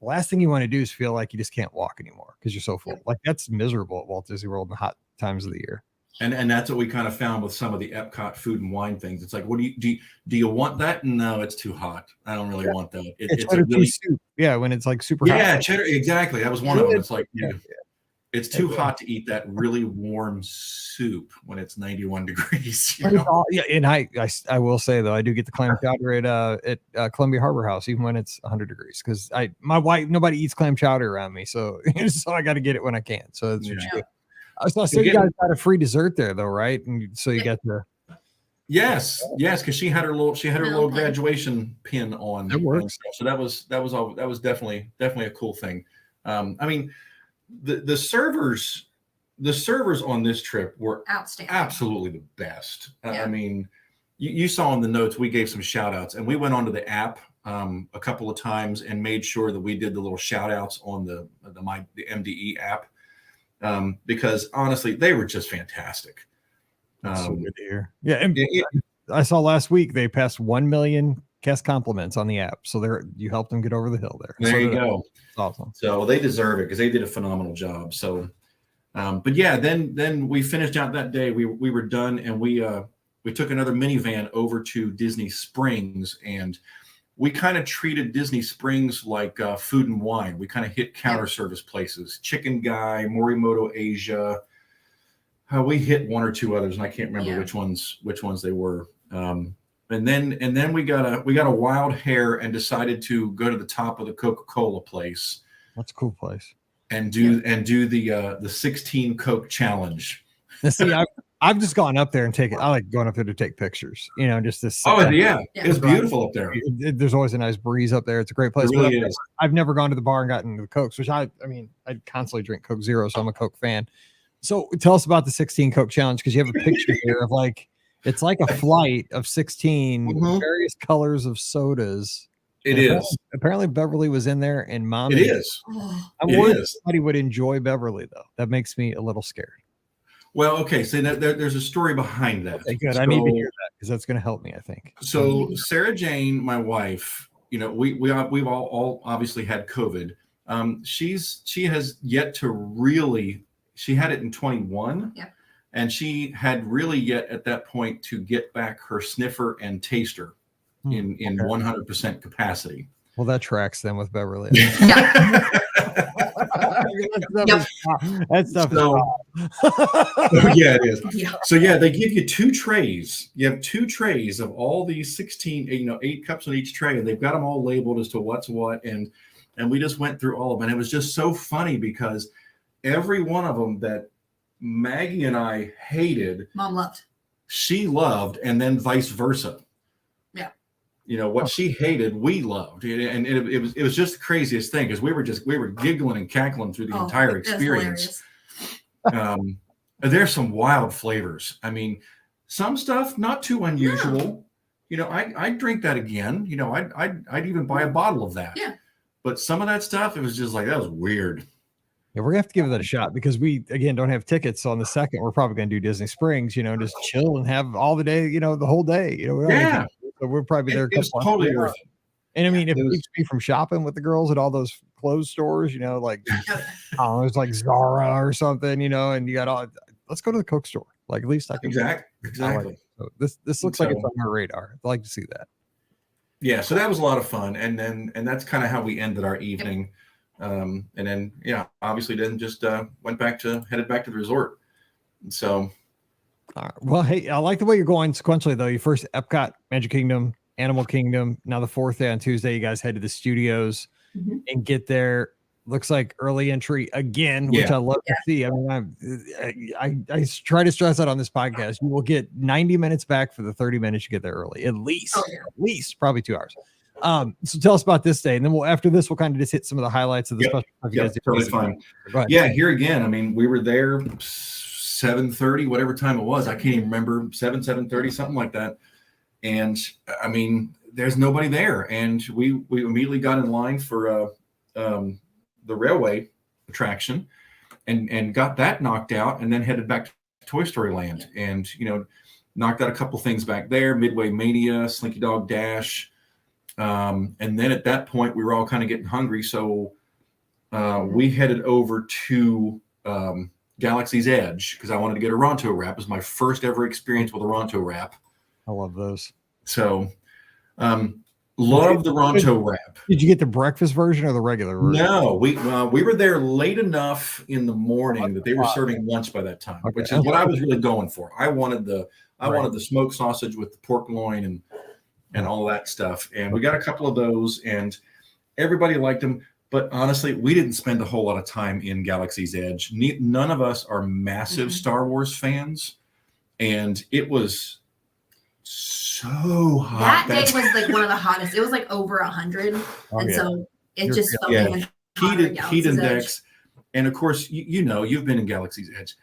the last thing you want to do is feel like you just can't walk anymore because you're so full. That's miserable at Walt Disney World in the hot times of the year. And that's what we kind of found with some of the Epcot food and wine things. It's like, what do you want that? No, it's too hot. I don't really want that. It's cheddar cheese soup. Yeah, when it's super hot. Yeah, cheddar. Exactly. That was one of them. It's it's too hot to eat that really warm soup when it's 91 degrees. And I will say though, I do get the clam chowder at Columbia Harbor House even when it's 100 degrees because my wife, nobody eats clam chowder around me, so I got to get it when I can. So it's good. So you guys got a free dessert there though, right? And so you got the yes, because she had her little graduation pin on. That works. So that was definitely a cool thing. The servers the servers on this trip were outstanding, absolutely the best. Yeah. I mean, you saw in the notes, we gave some shout outs, and we went onto the app a couple of times and made sure that we did the little shout outs on the MDE app, because honestly, they were just fantastic. So good to hear. Yeah. And I saw last week they passed 1 million guest compliments on the app. So you helped them get over the hill there. There so you go. It's awesome. So they deserve it because they did a phenomenal job. So, but yeah, then we finished out that day. We were done, and we took another minivan over to Disney Springs, and we kind of treated Disney Springs like Food and Wine. We kind of hit counter service places, Chicken Guy, Morimoto Asia. We hit one or two others, and I can't remember which ones they were. And then we got a wild hair and decided to go to the top of the Coca-Cola place. That's a cool place. And do the 16 Coke challenge. Now, see, I've just gone up there and I like going up there to take pictures. Just this. It was beautiful up there. There's always a nice breeze up there. It's a great place. It really is. I've never gone to the bar and gotten the Cokes, which I constantly drink Coke Zero, so I'm a Coke fan. So tell us about the 16 Coke challenge, because you have a picture here of it's like a flight of 16 various colors of sodas. It is. Apparently Beverly was in there, and Mom. It is. I'm worried somebody would enjoy Beverly, though. That makes me a little scared. Well, okay. So there's a story behind that. Okay, good. I need to hear that, because that's going to help me, I think. So Sarah Jane, my wife, we've all obviously had COVID. She has yet to really. She had it in 21. Yeah. And she had really yet at that point to get back her sniffer and taster in 100% capacity. Well, that tracks then with Beverly. Yeah. That stuff yeah, it is. Yeah. So yeah, they give you 2 trays. You have 2 trays of all these 16, 8 cups on each tray, and they've got them all labeled as to what's what. And we just went through all of them. And it was just so funny because every one of them that Maggie and I hated, Mom loved. She loved, and then vice versa. Yeah. What she hated, we loved, and it was just the craziest thing, because we were giggling and cackling through the entire experience. There's some wild flavors. I mean, some stuff not too unusual. Yeah. I'd drink that again. I'd even buy a bottle of that. Yeah. But some of that stuff, it was just like, that was weird. Yeah, we're gonna have to give that a shot, because we again don't have tickets. So on the 2nd, we're probably gonna do Disney Springs, just chill and have all the day, the whole day. Yeah. So we'll probably be there. It's totally worth it. And I mean, if it keeps me from shopping with the girls at all those clothes stores, like it's like Zara or something, and you got let's go to the Coke store. Like, at least I can. Exactly. So this looks like it's on our radar. I'd like to see that. Yeah. So that was a lot of fun. And that's kind of how we ended our evening. And then, obviously then just headed back to the resort. And so. All right. Well, hey, I like the way you're going sequentially, though. You first Epcot, Magic Kingdom, Animal Kingdom. Now the 4th day on Tuesday, you guys head to the studios and get there. Looks like early entry again, which I love to see. I mean, I try to stress that on this podcast. You will get 90 minutes back for the 30 minutes you get there early, at least. At least, probably 2 hours. So tell us about this day, and then after this we'll kind of just hit some of the highlights of the special stuff. Yeah, totally fine. Yeah, here again, I mean, we were there 7:30, whatever time it was. I can't even remember, 7:30, something like that. And I mean, there's nobody there, and we immediately got in line for the railway attraction, and got that knocked out, and then headed back to Toy Story Land, and knocked out a couple things back there, Midway Mania, Slinky Dog Dash. And then at that point, we were all kind of getting hungry. So we headed over to Galaxy's Edge, because I wanted to get a Ronto wrap. It was my first ever experience with a Ronto wrap. I love those. So love the Ronto wrap. Did you get the breakfast version or the regular version? No, we were there late enough in the morning that they were serving lunch by that time, which is what I was really going for. I wanted the smoked sausage with the pork loin and all that stuff. And we got a couple of those, and everybody liked them. But honestly, we didn't spend a whole lot of time in Galaxy's Edge. None of us are massive Star Wars fans. And it was so hot. That day was like one of the hottest. It was like over 100. So it just felt like heat index. And of course, you've been in Galaxy's Edge.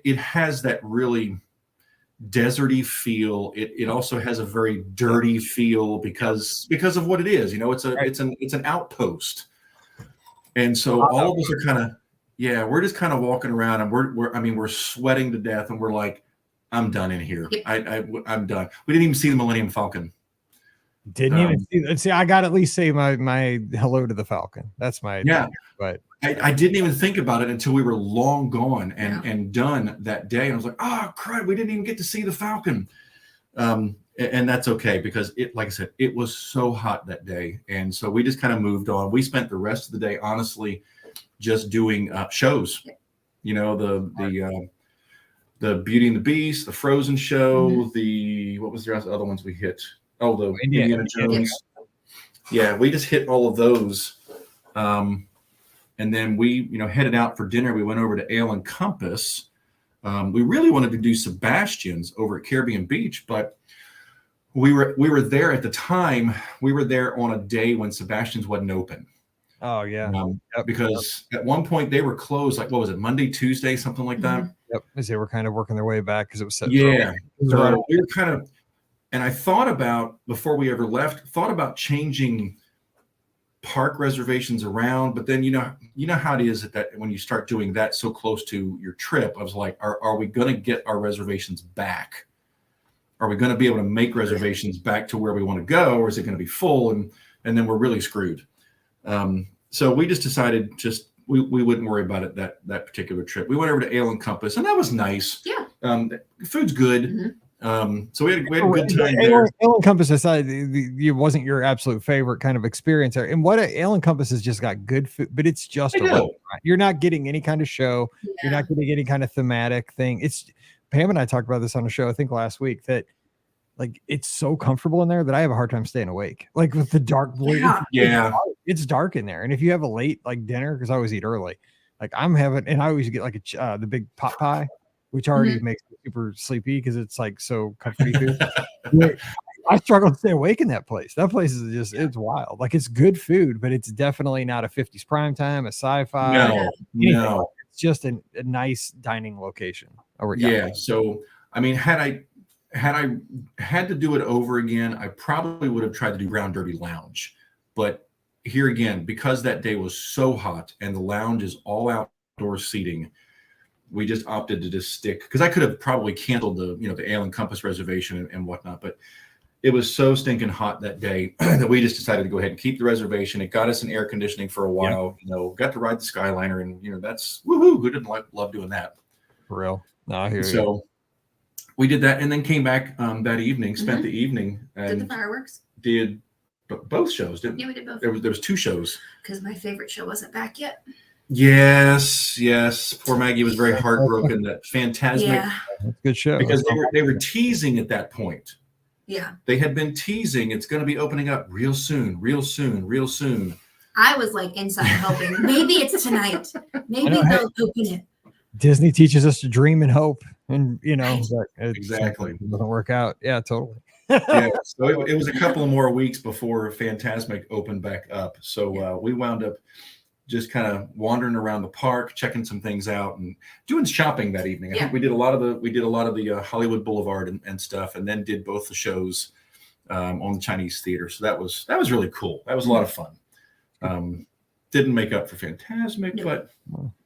it has that really deserty feel. It also has a very dirty feel because of what it is. You know, it's an outpost, and so all of us are kind of we're just kind of walking around, and we're sweating to death, and we're like, I'm done in here. I'm done. We didn't even see the Millennium Falcon. Didn't even see. I got to at least say my hello to the Falcon. That's my but I didn't even think about it until we were long gone and done that day. And I was like, oh crud, we didn't even get to see the Falcon. And that's okay, because like I said, it was so hot that day. And so we just kind of moved on. We spent the rest of the day, honestly, just doing shows. You know, the Beauty and the Beast, the Frozen show, what was the other ones we hit? Oh, the Indiana Jones. Yeah, we just hit all of those. And then we, headed out for dinner. We went over to Ale and Compass. We really wanted to do Sebastian's over at Caribbean Beach, but we were there at the time. We were there on a day when Sebastian's wasn't open. Oh yeah, because at one point they were closed. Like, what was it, Monday, Tuesday, something like that? Yep, as they were kind of working their way back because it was set. Yeah, so we were kind of. And I thought about, before we ever left, changing park reservations around. But then, you know how it is that when you start doing that so close to your trip, I was like, are we going to get our reservations back? Are we going to be able to make reservations back to where we want to go? Or is it going to be full? And then we're really screwed. So we just decided we wouldn't worry about it that particular trip. We went over to Ale and Compass, and that was nice. Yeah. Food's good. So we had a good time there. Ale and Compass aside, it wasn't your absolute favorite kind of experience there. And what Ale and Compass has just got good food, but it's just a restaurant. You're not getting any kind of show. Yeah. You're not getting any kind of thematic thing. It's Pam and I talked about this on a show, I think last week, that like it's so comfortable in there that I have a hard time staying awake. Like with the dark blue. Yeah. It's dark in there. And if you have a late like dinner, because I always eat early, like I'm having, and I always get like the big pot pie, which already makes me super sleepy because it's like so comforty food. I struggle to stay awake in that place. That place is just, it's wild. Like it's good food, but it's definitely not a 50s prime time, a sci-fi. No. It's just a nice dining location. So, I mean, had I had to do it over again, I probably would have tried to do Round Derby Lounge. But here again, because that day was so hot and the lounge is all outdoor seating, we just opted to just stick, because I could have probably canceled the Ale and Compass reservation and whatnot, but it was so stinking hot that day that we just decided to go ahead and keep the reservation. It got us in air conditioning for a while, got to ride the Skyliner, and that's woohoo. Who didn't love doing that? For real. No, I hear you. So we did that and then came back that evening, spent the evening. And did the fireworks? Did both shows, didn't we? Yeah, we did both. There was 2 shows. Because my favorite show wasn't back yet. Yes. Poor Maggie was very heartbroken that Fantasmic. Yeah. Good show. Because they were teasing at that point. Yeah. They had been teasing it's going to be opening up real soon. I was like inside hoping maybe it's tonight. Maybe they'll open it. Disney teaches us to dream and hope, and but exactly it doesn't work out. Yeah, totally. So it was a couple of more weeks before Fantasmic opened back up. So we wound up just kind of wandering around the park, checking some things out, and doing shopping that evening. I think we did a lot of the Hollywood Boulevard and stuff, and then did both the shows on the Chinese Theater. So that was really cool. That was a lot of fun. Didn't make up for Fantasmic, but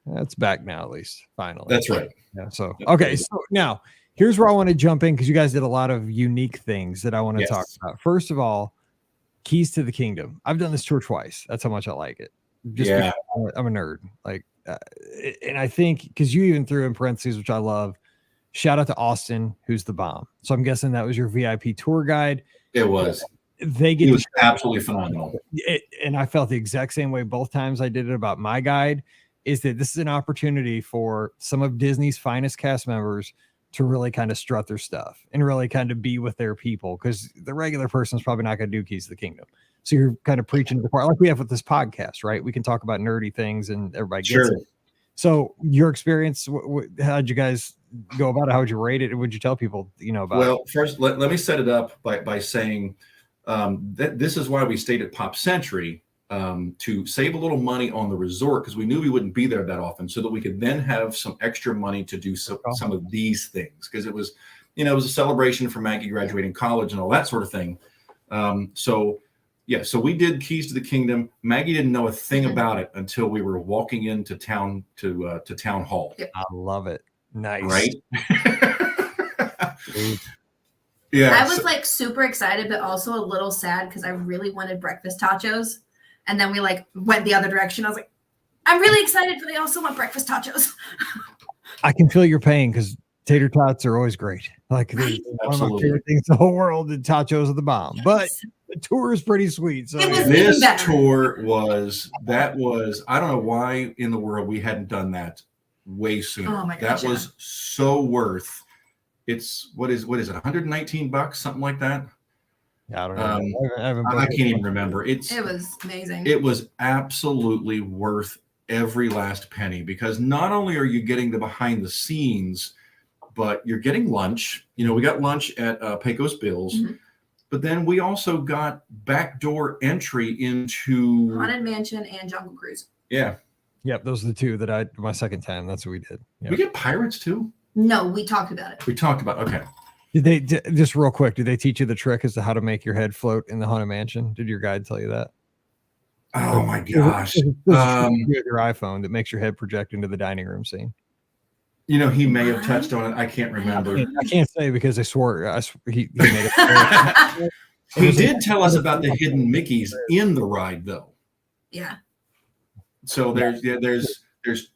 that's back now, at least finally. That's right. Yeah. So okay. So now here's where I want to jump in, because you guys did a lot of unique things that I want to talk about. First of all, Keys to the Kingdom. I've done this tour twice. That's how much I like it. Just because I'm a nerd. Like, and I think because you even threw in parentheses, which I love. Shout out to Austin, who's the bomb. So I'm guessing that was your VIP tour guide. It was. It was absolutely phenomenal. And I felt the exact same way both times I did it about my guide, is that this is an opportunity for some of Disney's finest cast members to really kind of strut their stuff and really kind of be with their people, because the regular person is probably not going to do Keys to the Kingdom. So you're kind of preaching to the choir, like we have with this podcast, right? We can talk about nerdy things and everybody gets it. So your experience, how'd you guys go about it? How would you rate it? Would you tell people, about Well, first, let me set it up by saying that this is why we stayed at Pop Century, to save a little money on the resort because we knew we wouldn't be there that often, so that we could then have some extra money to do some of these things, because it was a celebration for Maggie graduating college and all that sort of thing. So we did Keys to the Kingdom. Maggie didn't know a thing about it until we were walking into town to town hall. I love it. Nice. Right? I was like super excited, but also a little sad because I really wanted breakfast tachos. And then we like went the other direction. I was like, I'm really excited, but I also want breakfast tachos. I can feel your pain because tater tots are always great. Like they're one of my favorite things in the whole world. And tachos are the bomb. Yes. But the tour is pretty sweet. So this tour was I don't know why in the world we hadn't done that way sooner. Oh my gosh, that was so worth. It's what is it? $119, something like that. Yeah, I don't know. I can't even remember. It was amazing. It was absolutely worth every last penny, because not only are you getting the behind the scenes, but you're getting lunch. We got lunch at Pecos Bill's, but then we also got backdoor entry into Haunted Mansion and Jungle Cruise. Yeah. Yep, those are the two that my second time. That's what we did. Yep. We get Pirates too? No, we talked about it. Okay. Did they just real quick? Did they teach you the trick as to how to make your head float in the Haunted Mansion? Did your guide tell you that? Oh my gosh! With your iPhone that makes your head project into the dining room scene. He may have touched on it. I can't remember. I can't say because I swore he made it. He did tell us about the hidden Mickeys in the ride, though. Yeah. So there's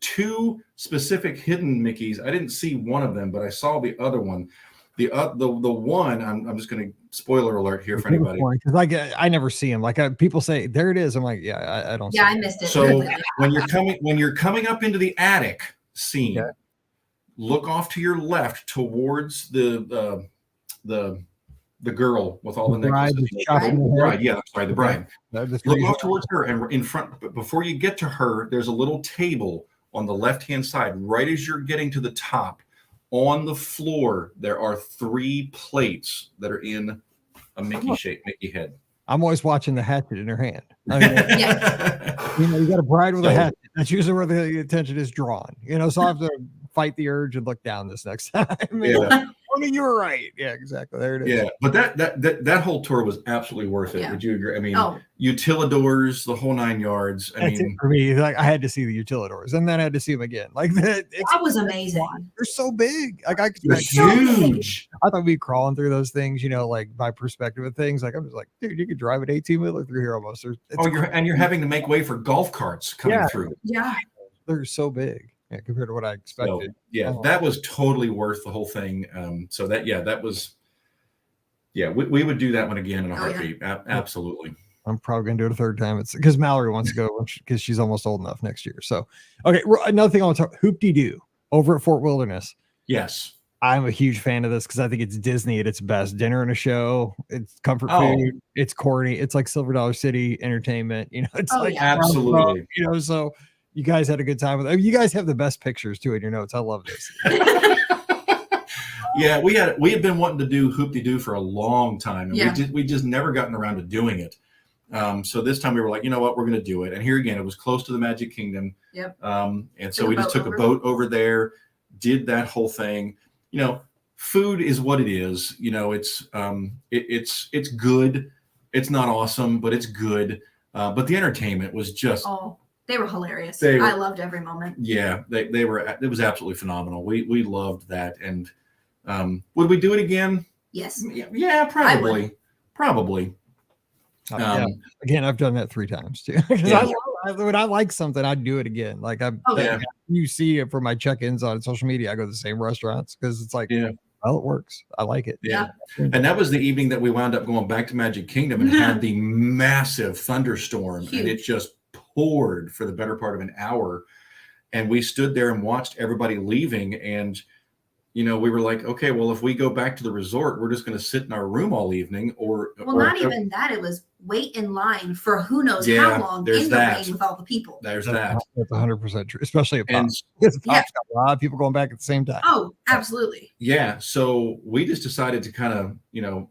two specific hidden Mickeys. I didn't see one of them, but I saw the other one. The one, I'm just going to spoiler alert here for anybody. Because I never see them. Like people say, there it is. I'm like, yeah, I don't. Yeah, I missed it. So when you're coming up into the attic scene, look off to your left towards the girl with all the necklaces. The bride. Yeah, sorry, the bride. Look off towards her, and in front. But before you get to her, there's a little table on the left-hand side. Right as you're getting to the top, on the floor, there are 3 plates that are in a Mickey shape, Mickey head. I'm always watching the hatchet in her hand. I mean, you got a bride with a hatchet. That's usually where the attention is drawn. So I have to fight the urge and look down this next time. You were right. Yeah, exactly. There it is. Yeah, but that whole tour was absolutely worth it. Yeah. Would you agree? I mean, utilidors, the whole 9 yards. That's it for me. Like I had to see the utilidors, and then I had to see them again. Like that was amazing. They're so big. Like they're huge. I thought we'd crawling through those things. Like my perspective of things. Like I'm just like, dude, you could drive an 18-wheeler through here almost. You're having to make way for golf carts coming through. Yeah, they're so big. Yeah, compared to what I expected. So, that was totally worth the whole thing. That was, we would do that one again in a heartbeat. Absolutely. I'm probably going to do it a third time. It's because Mallory wants to go because she's almost old enough next year. So, okay. Another thing I want to talk, Hoop-Dee-Doo over at Fort Wilderness. Yes. I'm a huge fan of this because I think it's Disney at its best. Dinner and a show. It's comfort food. It's corny. It's like Silver Dollar City entertainment. It's absolutely. So you guys had a good time with it. You guys have the best pictures too in your notes. I love this. Yeah, we had been wanting to do Hoop-Dee-Doo for a long time, and we just never gotten around to doing it. So this time we were like, you know what, we're going to do it. And here again, it was close to the Magic Kingdom. Yep. And so we just took a boat over there, did that whole thing. Food is what it is. It's good. It's not awesome, but it's good. But the entertainment was just. They were hilarious. I loved every moment. Yeah, they were. It was absolutely phenomenal. We loved that. And would we do it again? Yes. Yeah, probably. Again, I've done that 3 times too. When I like something, I'd do it again. Like you see it for my check-ins on social media. I go to the same restaurants because it's like, well, it works. I like it. Yeah. And that was the evening that we wound up going back to Magic Kingdom and had the massive thunderstorm, and it just poured for the better part of an hour. And we stood there and watched everybody leaving. And, we were like, okay, well, if we go back to the resort, we're just going to sit in our room all evening not even that. It was wait in line for who knows how long in the rain with all the people. There's that. That's 100% true, especially at Pops. Because Pops got a lot of people going back at the same time. Oh, absolutely. Yeah. So we just decided to kind of,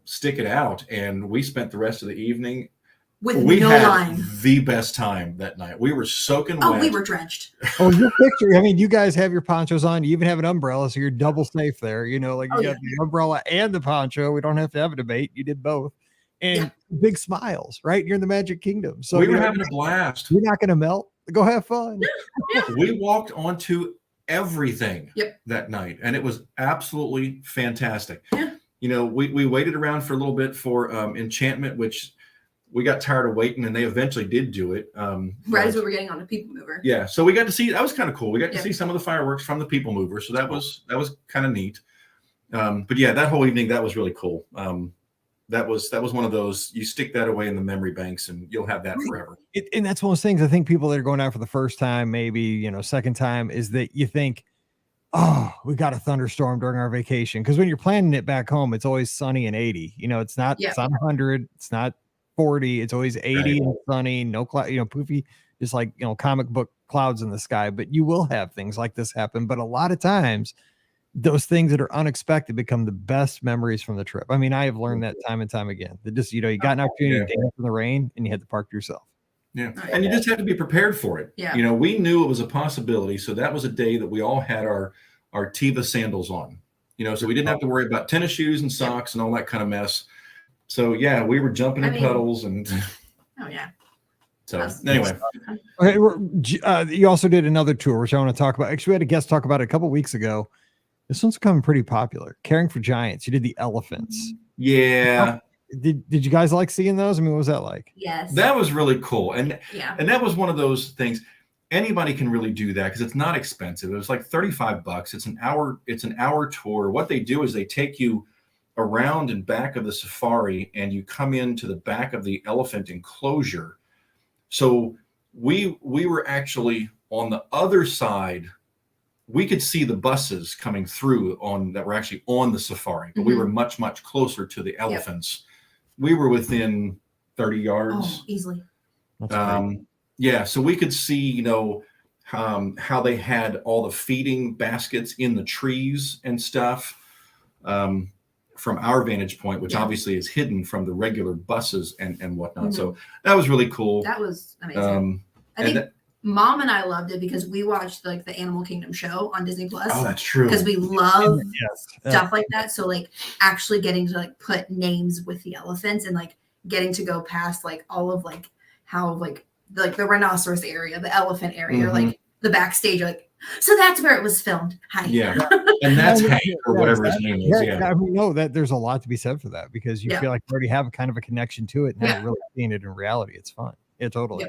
stick it out. And we spent the rest of the evening with we no had line. the best time that night. We were soaking wet. Oh, we were drenched. Oh, your picture. I mean, you guys have your ponchos on. You even have an umbrella, so you're double safe there. You know, like you got the umbrella and the poncho. We don't have to have a debate. You did both. And big smiles, right? You're in the Magic Kingdom. So we were having a blast. You're not going to melt. Go have fun. We walked onto everything that night, and it was absolutely fantastic. You know, we waited around for a little bit for Enchantment, which we got tired of waiting, and they eventually did do it. Right as we were getting on the People Mover. Yeah, so we got to see, that was kind of cool. We got to see some of the fireworks from the People Mover, so that was kind of neat. But yeah, that whole evening, that was really cool. That was one of those, you stick that away in the memory banks and you'll have that forever. And that's one of those things, I think people that are going out for the first time, maybe, you know, second time, is that you think, oh, we got a thunderstorm during our vacation. Because when you're planning it back home, it's always sunny and 80. You know, it's not 100, it's not 40, it's always 80 and sunny, no cloud, you know, poofy, just like, you know, comic book clouds in the sky. But you will have things like this happen. But a lot of times, those things that are unexpected become the best memories from the trip. I mean, I have learned that time and time again. That just, you know, you got an opportunity to dance in the rain and you had to park yourself. Yeah. And you just had to be prepared for it. Yeah. You know, we knew it was a possibility. So that was a day that we all had our Tiva sandals on, you know, so we didn't have to worry about tennis shoes and socks and all that kind of mess. So yeah, we were jumping in puddles and so anyway. Okay, you also did another tour, which I want to talk about. Actually, we had a guest talk about it a couple weeks ago. This one's becoming pretty popular. Caring for Giants. You did the elephants. Yeah. Did you guys like seeing those? I mean, what was that like? Yes. That was really cool. And that was one of those things. Anybody can really do that because it's not expensive. It was like $35. It's an hour tour. What they do is they take you around and back of the safari and you come into the back of the elephant enclosure. So we were actually on the other side. We could see the buses coming through that were actually on the safari, but we were much, much closer to the elephants. We were within 30 yards. Easily. Yeah. So we could see, you know, how they had all the feeding baskets in the trees and stuff from our vantage point, which obviously is hidden from the regular buses and whatnot. So that was really cool. That was amazing. I think Mom and I loved it because we watched like the Animal Kingdom show on Disney Plus. Oh, that's true. Because we love stuff like that. So like actually getting to like put names with the elephants and like getting to go past like all of like how like the rhinoceros area, the elephant area, or like the backstage, like, so that's where it was filmed. Hi. Yeah. And that's Hank or whatever his name is. Yeah. I mean, no, that there's a lot to be said for that because you feel like you already have a kind of a connection to it and haven't really seen it in reality. It's fun. Yeah, totally.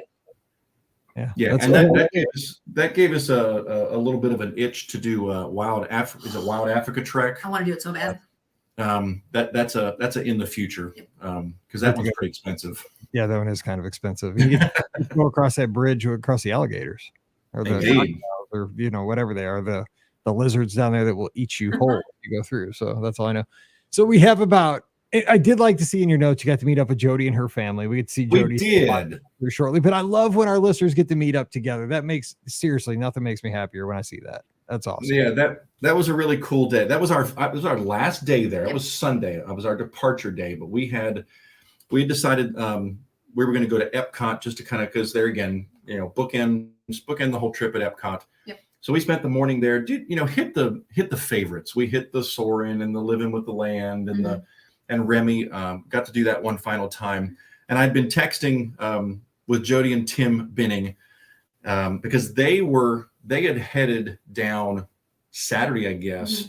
Yeah. And that gave us a little bit of an itch to do Wild Africa Trek. I want to do it so bad. That's a in the future because that one's pretty expensive. Yeah, that one is kind of expensive. You go across that bridge across the alligators or or you know whatever they are, the lizards down there that will eat you whole if you go through. So that's all I know. So we have about. I did like to see in your notes you got to meet up with Jody and her family. We could see Jody shortly, but I love when our listeners get to meet up together. That makes seriously nothing makes me happier when I see that. That's awesome. Yeah, that was a really cool day. That was our last day there. It was Sunday. It was our departure day, but we had decided we were going to go to Epcot just to kind of because there again, you know, bookend the whole trip at Epcot. Yep. So we spent the morning there. Did you know hit the favorites? We hit the Soarin' and the Living with the Land and and Remy. Got to do that one final time. And I'd been texting with Jody and Tim Binning because they had headed down Saturday, I guess,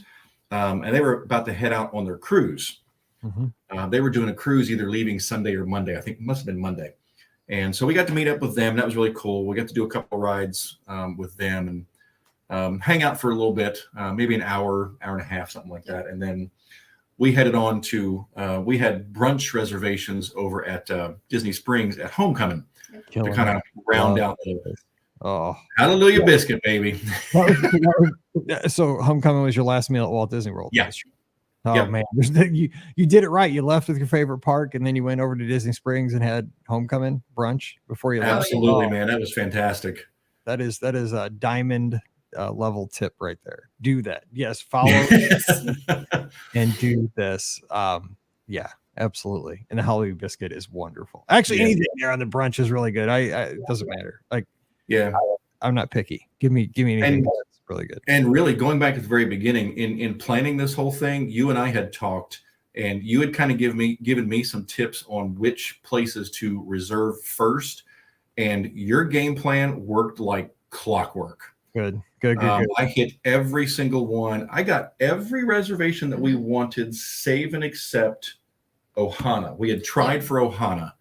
and they were about to head out on their cruise. They were doing a cruise either leaving Sunday or Monday. I think it must have been Monday. And so we got to meet up with them. That was really cool. We got to do a couple of rides with them and hang out for a little bit, maybe an hour and a half, something like that. And then we headed on to, we had brunch reservations over at Disney Springs at Homecoming to kind of round out the Hallelujah biscuit, baby. So Homecoming was your last meal at Walt Disney World. Yeah. Oh man, you did it right. You left with your favorite park, and then you went over to Disney Springs and had Homecoming brunch before you left. Absolutely, man, that was fantastic. That is a diamond level tip right there. Do that. Yes, follow and do this. Yeah, absolutely. And the Hollywood biscuit is wonderful. Actually, anything there on the brunch is really good. It doesn't matter. Like, I'm not picky. Give me anything that's really good. And really, going back to the very beginning, in planning this whole thing, you and I had talked, and you had kind of given me some tips on which places to reserve first, and your game plan worked like clockwork. Good. I hit every single one. I got every reservation that we wanted, save and except Ohana. We had tried for Ohana.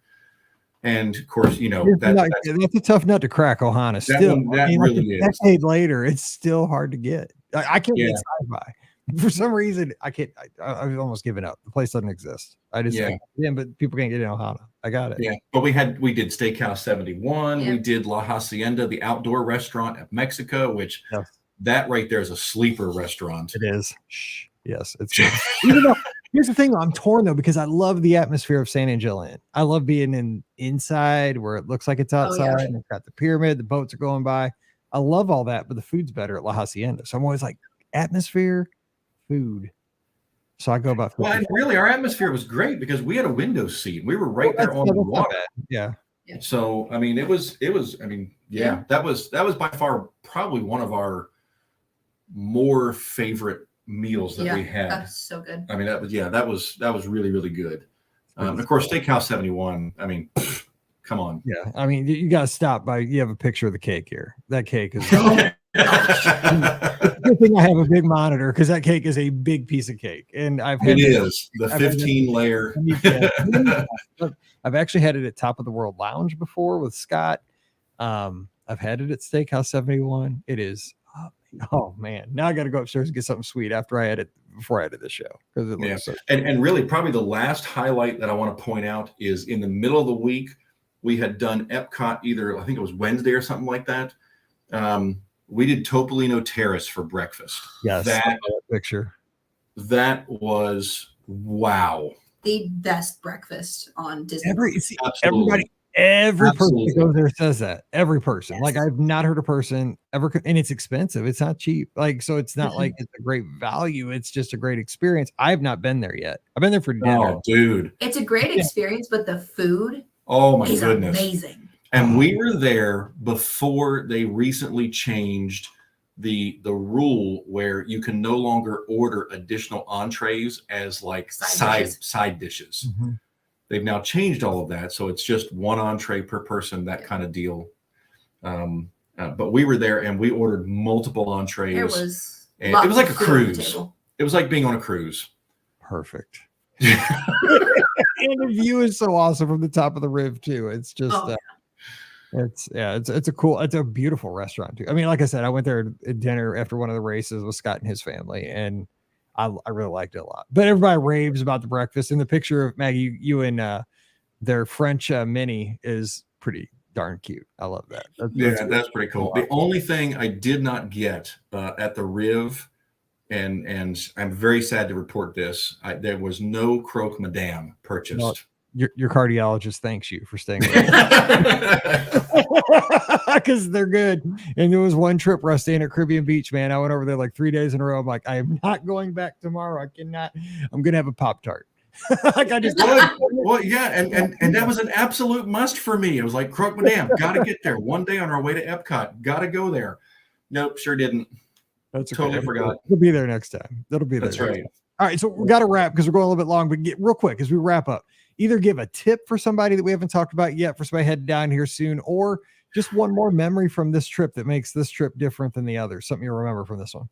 And of course, that's a tough nut to crack, Ohana. Still, really is. A decade later, it's still hard to get. I can't get sci-fi. For some reason, I can't. I've almost given up. The place doesn't exist. I just but people can't get in Ohana. I got it. Yeah, but we did Steakhouse 71. Yeah. We did La Hacienda, the outdoor restaurant at Mexico, which that right there is a sleeper restaurant. It is. Shh. Yes, it's good. Even though, here's the thing, though, I'm torn though because I love the atmosphere of San Angelo Inn. I love being inside where it looks like it's outside and it's got the pyramid, the boats are going by. I love all that, but the food's better at La Hacienda. So I'm always like atmosphere, food. So I go about. Well, and really, our atmosphere was great because we had a window seat. We were right there on the water. Yeah. So I mean, it was. I mean, that was by far probably one of our more favorite meals that we had. That's so good. I mean, that was really, really good. Of course, Steakhouse 71. I mean, come on. Yeah, I mean, you got to stop by. You have a picture of the cake here. That cake is. Good thing I have a big monitor because that cake is a big piece of cake, and I've had the 15 layer. I've actually had it at Top of the World Lounge before with Scott. I've had it at Steakhouse 71. It is. Oh man, now I got to go upstairs and get something sweet after I had it before I had the show because it looks so. And really, probably the last highlight that I want to point out is in the middle of the week we had done Epcot either I think it was Wednesday or something like that. We did Topolino Terrace for breakfast. Yes, that picture. That was wow. The best breakfast on Disney. Every person that goes there says that. Every person. Like I've not heard a person ever, and it's expensive. It's not cheap. Like, so it's not like it's a great value. It's just a great experience. I've not been there yet. I've been there for dinner. Oh, dude. It's a great experience, but the food is amazing. And we were there before they recently changed the rule where you can no longer order additional entrees as like side dishes. Mm-hmm. They've now changed all of that, so it's just one entree per person, that kind of deal. But we were there and we ordered multiple entrees. It was like a cruise. It was like being on a cruise. Perfect. And the view is so awesome from the top of the Riv too. It's just it's a beautiful restaurant too. I mean, like I said, I went there at dinner after one of the races with Scott and his family, and I really liked it a lot. But everybody raves about the breakfast, and the picture of Maggie, you and their French mini is pretty darn cute. I love that. That's pretty cool. The only thing I did not get at the Riv, and I'm very sad to report this, there was no Croque Madame purchased. Well, your cardiologist thanks you for staying because they're good. And there was one trip where I stayed at Caribbean Beach, man. I went over there like 3 days in a row. I'm like, I am not going back tomorrow. I cannot. I'm gonna have a Pop-Tart. Like I just and that was an absolute must for me. It was like Croque Madame, gotta get there one day on our way to Epcot. Gotta go there. Nope, sure didn't. That's totally forgot. It'll be there next time. That'll be there. That's right. All right, so we got to wrap because we're going a little bit long, but get real quick as we wrap up. Either give a tip for somebody that we haven't talked about yet for somebody headed down here soon, or just one more memory from this trip that makes this trip different than the others. Something you remember from this one.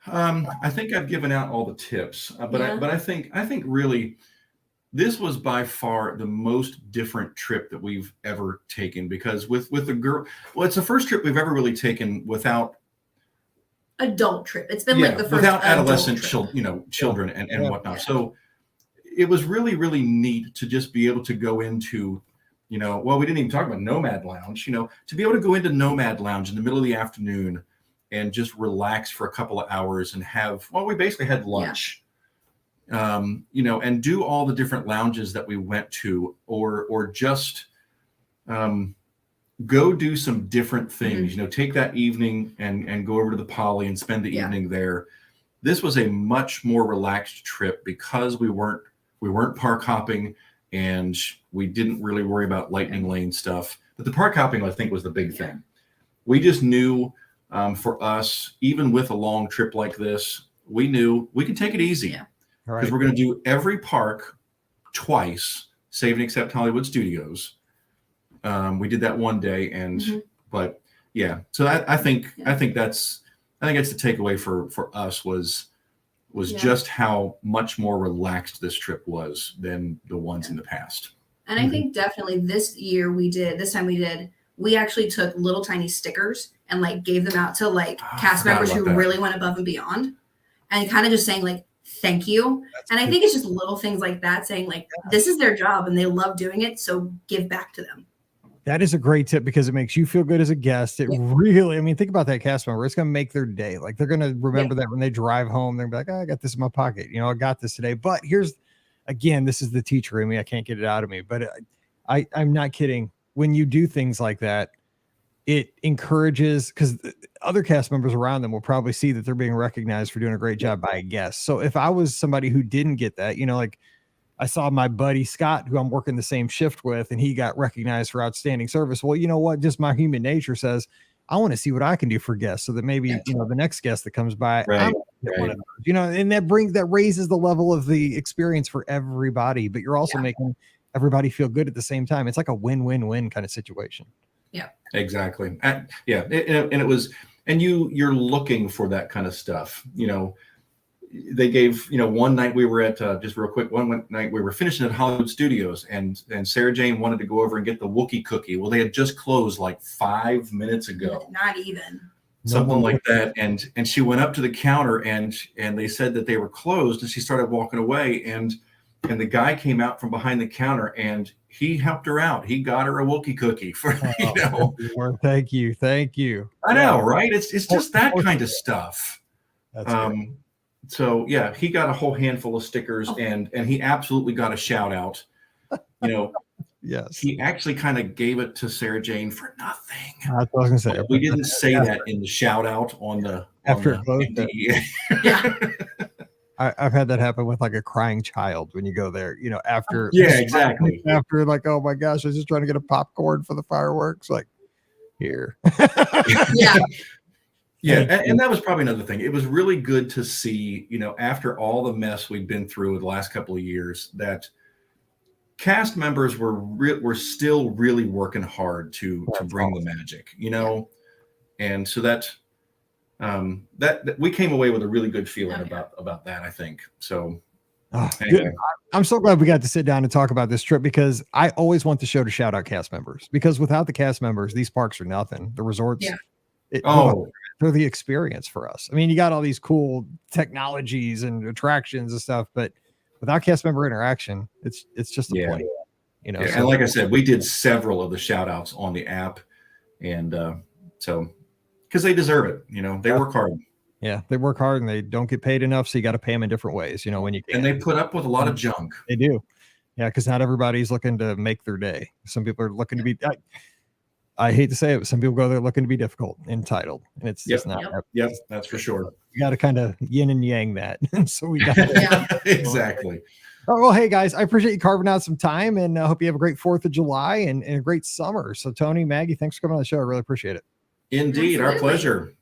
I think I've given out all the tips, but I think really this was by far the most different trip that we've ever taken because with the girl, well, it's the first trip we've ever really taken without adult trip. It's been like the first without adolescent children and whatnot. So it was really, really neat to just be able to go into, we didn't even talk about Nomad Lounge, to be able to go into Nomad Lounge in the middle of the afternoon and just relax for a couple of hours and we basically had lunch, and do all the different lounges that we went to or just go do some different things, take that evening and go over to the Poly and spend the evening there. This was a much more relaxed trip because we weren't weren't park hopping, and we didn't really worry about lightning lane stuff. But the park hopping, I think, was the big thing. We just knew for us, even with a long trip like this, we knew we could take it easy because we're going to do every park twice, save and except Hollywood Studios. We did that one day, and but yeah. So I think that's the takeaway for us was just how much more relaxed this trip was than the ones in the past. And I think definitely this time we actually took little tiny stickers and like gave them out to like cast members who really went above and beyond, and kind of just saying like, thank you. And I think it's just little things like that, saying like, this is their job and they love doing it, so give back to them. That is a great tip because it makes you feel good as a guest. It really, I mean, think about that cast member. It's going to make their day. Like they're going to remember that when they drive home, they're going to be like, oh, I got this in my pocket. You know, I got this today. But again, this is the teacher in me. I can't get it out of me, but I'm not kidding. When you do things like that, it encourages, because other cast members around them will probably see that they're being recognized for doing a great job by a guest. So if I was somebody who didn't get that, you know, like I saw my buddy Scott, who I'm working the same shift with, and he got recognized for outstanding service. Well, you know what? Just my human nature says, I want to see what I can do for guests so that maybe, you know, the next guest that comes by, one of those, you know, and that raises the level of the experience for everybody, but you're also making everybody feel good at the same time. It's like a win-win-win kind of situation. Yeah, exactly. And it was, and you're looking for that kind of stuff, you know. They gave, you know, one night we were at just real quick. One night we were finishing at Hollywood Studios, and Sarah Jane wanted to go over and get the Wookiee cookie. Well, they had just closed like 5 minutes ago. Not even. Something like that. And she went up to the counter, and they said that they were closed, and she started walking away, and the guy came out from behind the counter, and he helped her out. He got her a Wookiee cookie for you know. Thank you. I know, right? It's just that kind of stuff. That's great. So yeah, he got a whole handful of stickers, and he absolutely got a shout out. You know, yes, he actually kind of gave it to Sarah Jane for nothing. That's what I was gonna say. We didn't say that in the shout out on the after I've had that happen with like a crying child when you go there. You know, after exactly after like, oh my gosh, I was just trying to get a popcorn for the fireworks. Like here, Yeah, and that was probably another thing. It was really good to see, you know, after all the mess we've been through the last couple of years, that cast members were still really working hard to bring the magic, you know, and so that we came away with a really good feeling about that, I think. So anyway. I'm so glad we got to sit down and talk about this trip, because I always want the show to shout out cast members, because without the cast members, these parks are nothing. The resorts, they're the experience for us. I mean, you got all these cool technologies and attractions and stuff, but without cast member interaction, it's just a point, you know. And like I said, we did several of the shout outs on the app, and so because they deserve it, you know, they work hard. Yeah, they work hard and they don't get paid enough, so you got to pay them in different ways, you know, when you can. And they put up with a lot of junk. They do. Yeah, because not everybody's looking to make their day. Some people are looking to be I hate to say it, but some people go there looking to be difficult, entitled, and it's just not. Yep, that's for sure. You got to kind of yin and yang that. So we got exactly. Oh, well, hey guys, I appreciate you carving out some time, and I hope you have a great 4th of July and a great summer. So Tony, Maggie, thanks for coming on the show. I really appreciate it. Indeed. Absolutely. Our pleasure.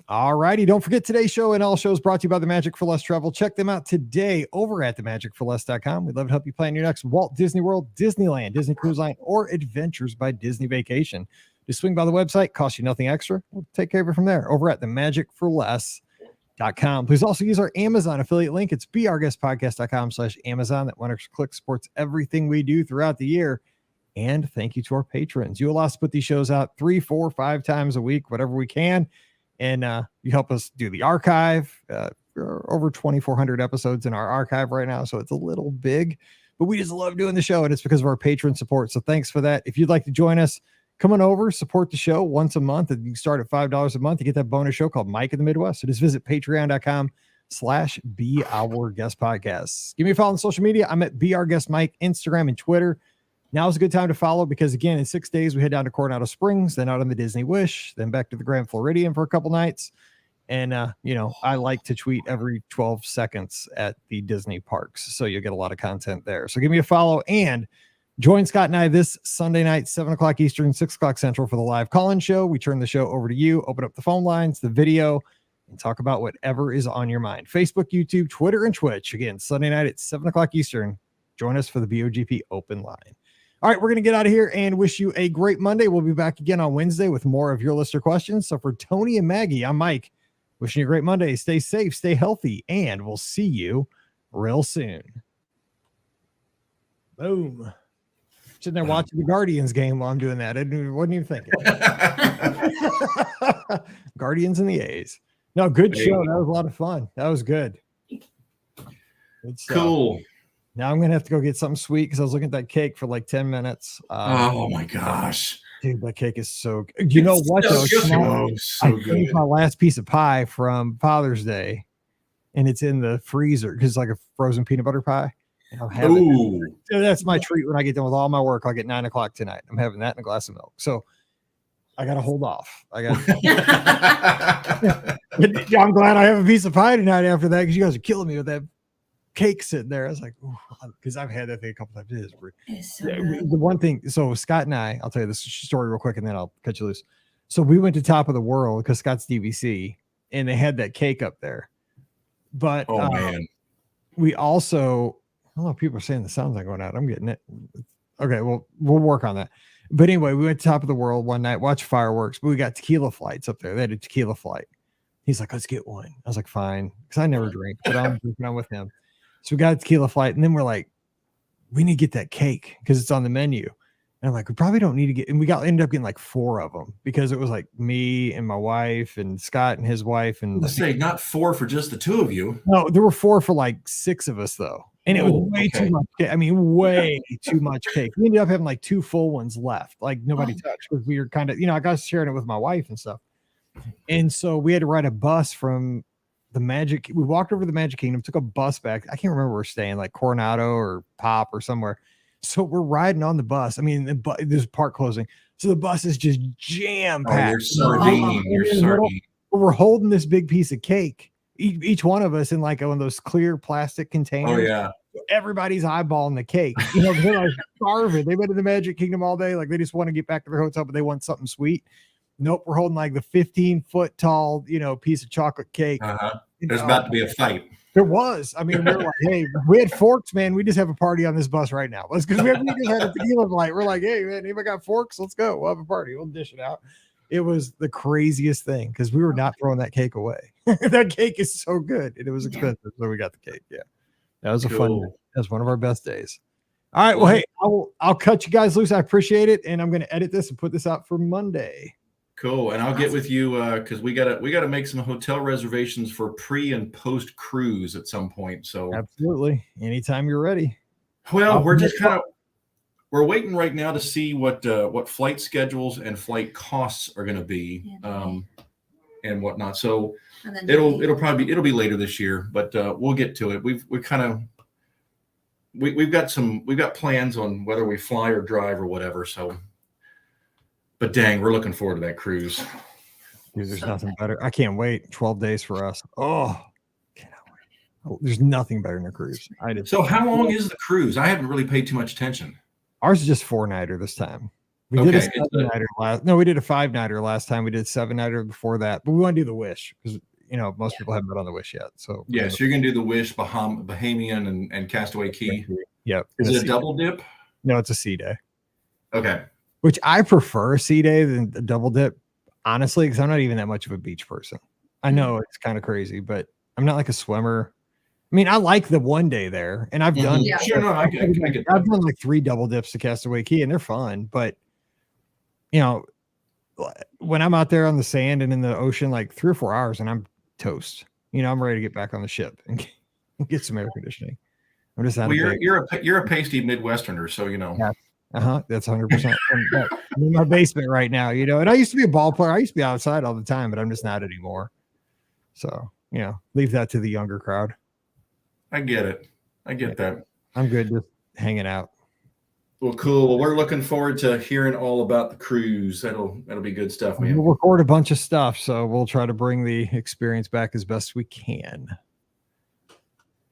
All righty. Don't forget, today's show and all shows brought to you by The Magic for Less Travel. Check them out today over at themagicforless.com. We'd love to help you plan your next Walt Disney World, Disneyland, Disney Cruise Line, or Adventures by Disney vacation. Just swing by the website, costs you nothing extra. We'll take care of it from there over at themagicforless.com. Please also use our Amazon affiliate link. It's beourguestpodcast.com/Amazon. That one-click supports everything we do throughout the year. And thank you to our patrons. You allow us to put these shows out 3, 4, 5 times a week, whatever we can. And you help us do the archive. Over 2,400 episodes in our archive right now, so it's a little big. But we just love doing the show, and it's because of our patron support. So thanks for that. If you'd like to join us, come on over, support the show once a month. And you can start at $5 a month. You get that bonus show called Mike in the Midwest. So just visit patreon.com/beourguestpodcast. Give me a follow on social media. I'm at beourguestmike, Instagram and Twitter. Now is a good time to follow, because again, in 6 days, we head down to Coronado Springs, then out on the Disney Wish, then back to the Grand Floridian for a couple nights. And, I like to tweet every 12 seconds at the Disney parks. So you'll get a lot of content there. So give me a follow and join Scott and I this Sunday night, 7 o'clock Eastern, 6 o'clock Central for the live call-in show. We turn the show over to you, open up the phone lines, the video, and talk about whatever is on your mind. Facebook, YouTube, Twitter, and Twitch. Again, Sunday night at 7 o'clock Eastern. Join us for the BOGP open line. All right, we're going to get out of here and wish you a great Monday. We'll be back again on Wednesday with more of your listener questions. So for Tony and Maggie, I'm Mike. Wishing you a great Monday. Stay safe, stay healthy, and we'll see you real soon. Boom. Sitting there watching the Guardians game while I'm doing that. I wasn't even thinking. Guardians and the A's. No, good show. That was a lot of fun. That was good. Good stuff. Cool. Now I'm going to have to go get something sweet because I was looking at that cake for like 10 minutes. Oh, my gosh. Dude, that cake is so good. You know what, though? I ate my last piece of pie from Father's Day, and it's in the freezer because it's like a frozen peanut butter pie. And I'll have it. That's my treat when I get done with all my work. I'll get 9 o'clock tonight. I'm having that in a glass of milk. So I got to hold off. I'm glad I have a piece of pie tonight after that because you guys are killing me with that cake sitting there. I was like, because I've had that thing a couple times. It's so good. The one thing, so Scott and I, I'll tell you this story real quick and then I'll cut you loose. So we went to Top of the World because Scott's DVC and they had that cake up there. But man, we also, I don't know if people are saying the sound's not going out. I'm getting it. Okay, well, we'll work on that. But anyway, we went to Top of the World one night, watched fireworks, but we got tequila flights up there. They had a tequila flight. He's like, let's get one. I was like, fine, because I never drink, but I'm drinking on with him. So we got a tequila flight, and then we're like, we need to get that cake because it's on the menu. And I'm like, we probably don't need to get, and we ended up getting like 4 of them because it was like me and my wife and Scott and his wife. And let's say not 4 for just the 2 of you. No, there were 4 for like 6 of us though. And it was way too much cake. I mean, way too much cake. We ended up having like 2 full ones left. Like nobody touched because we were kind of, I got sharing it with my wife and stuff. And so we had to ride a bus from we walked over to the Magic Kingdom, took a bus back. I can't remember where we're staying, like Coronado or Pop or somewhere. So we're riding on the bus. I mean, there's park closing. So the bus is just jam packed. You're sardine. We're holding this big piece of cake, each one of us in like one of those clear plastic containers. Oh, yeah. Everybody's eyeballing the cake. They're like starving. They've been in the Magic Kingdom all day. Like they just want to get back to their hotel, but they want something sweet. Nope, we're holding like the 15-foot tall, piece of chocolate cake. There's about to be a fight. There was. I mean, we were like, hey, we had forks, man. We just have a party on this bus right now. Let's because we just had a tequila flight. We're like, hey, man, anybody got forks? Let's go. We'll have a party. We'll dish it out. It was the craziest thing because we were not throwing that cake away. That cake is so good. And it was expensive. So we got the cake. Yeah. That was a fun day. That was one of our best days. All right. Well, hey, I'll cut you guys loose. I appreciate it. And I'm going to edit this and put this out for Monday. Cool. And I'll get with you because we gotta make some hotel reservations for pre and post cruise at some point. So absolutely. Anytime you're ready. Well, we're waiting right now to see what flight schedules and flight costs are going to be and whatnot. So it'll be later this year, but we'll get to it. We've got plans on whether we fly or drive or whatever. So. But dang, we're looking forward to that cruise. Dude, there's nothing better. I can't wait. 12 days for us. Oh, cannot wait. Oh, there's nothing better than a cruise. So how long is the cruise? I haven't really paid too much attention. Ours is just 4-nighter this time. We did a 7-nighter last. No, we did a 5-nighter last time. We did 7-nighter before that. But we want to do the Wish because most people haven't been on the Wish yet. So so you're gonna do the Wish, Bahamian, and Castaway Key. Yep. Is it a double dip? No, it's a sea day. Okay. Which I prefer a sea day than a double dip, honestly, because I'm not even that much of a beach person. I know it's kind of crazy, but I'm not like a swimmer. I mean, I like the one day there, and I've done. Yeah, sure, no, I get that. I've done like 3 double dips to Castaway Key, and they're fun. But when I'm out there on the sand and in the ocean, like 3 or 4 hours, and I'm toast. I'm ready to get back on the ship and get some air conditioning. I'm just well, you're a pasty Midwesterner, so Yeah. That's 100%. I'm in my basement right now, and I used to be a ball player. I used to be outside all the time, but I'm just not anymore. So, leave that to the younger crowd. I get it. I get that. I'm good just hanging out. Well, cool. Well, we're looking forward to hearing all about the cruise. That'll be good stuff, man. We'll record a bunch of stuff, so we'll try to bring the experience back as best we can.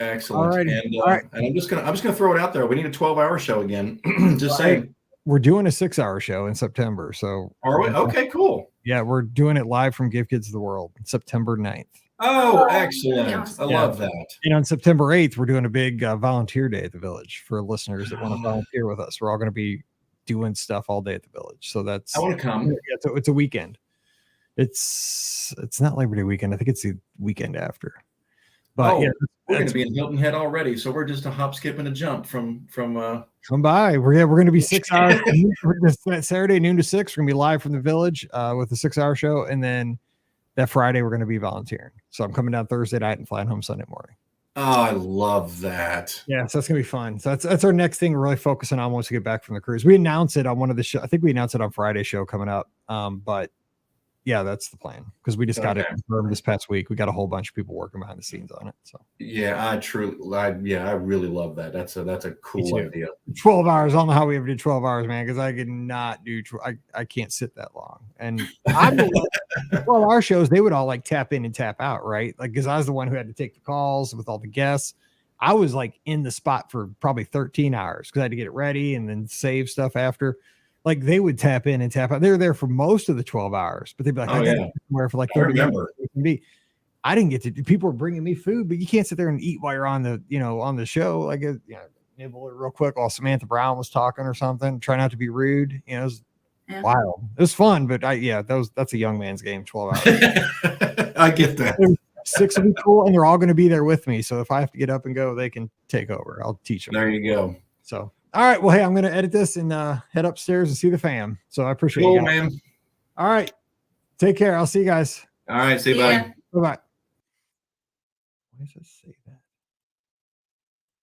Excellent. All right. And I'm just gonna throw it out there. We need a 12-hour show again. Just saying. We're doing a 6-hour show in September. So are we? Okay, cool. Yeah, we're doing it live from Give Kids the World, September 9th. Oh, excellent. I love that. And on September 8th, we're doing a big volunteer day at the village for listeners that want to volunteer with us. We're all going to be doing stuff all day at the village. So I want to come. Yeah, it's a weekend. It's not Labor Day weekend. I think it's the weekend after. But we're going to be in Hilton Head already, so we're just a hop, skip, and a jump from. Come by. We're going to be 6 hours. Saturday noon to 6. We're going to be live from the village with a 6-hour show, and then that Friday we're going to be volunteering. So I'm coming down Thursday night and flying home Sunday morning. Oh, I love that. Yeah, so that's going to be fun. So that's our next thing we're really focusing on once we get back from the cruise. We announced it on one of the show. I think we announced it on Friday's show coming up. But yeah, that's the plan because we just got it confirmed this past week. We got a whole bunch of people working behind the scenes on it. So yeah, I really love that. That's a cool idea. 12 hours. I don't know how we ever did 12 hours, man, because I could not do. I can't sit that long. And I 12-hour shows, they would all like tap in and tap out, right? Like because I was the one who had to take the calls with all the guests. I was like in the spot for probably 13 hours because I had to get it ready and then save stuff after. Like they would tap in and tap out. They were there for most of the 12 hours, but they'd be like, I got somewhere for like 30 minutes. I didn't get to. People were bringing me food, but you can't sit there and eat while you're on the show. Like, nibble it real quick while Samantha Brown was talking or something. Try not to be rude. It was wild. It was fun, but that's a young man's game. 12 hours. I get that. 6 will be cool, and they're all going to be there with me. So if I have to get up and go, they can take over. I'll teach them. There you go. So. All right. Well, hey, I'm going to edit this and head upstairs and see the fam. So I appreciate it. Cool, man. All right. Take care. I'll see you guys. All right. See you. Bye. Bye-bye. Why does it say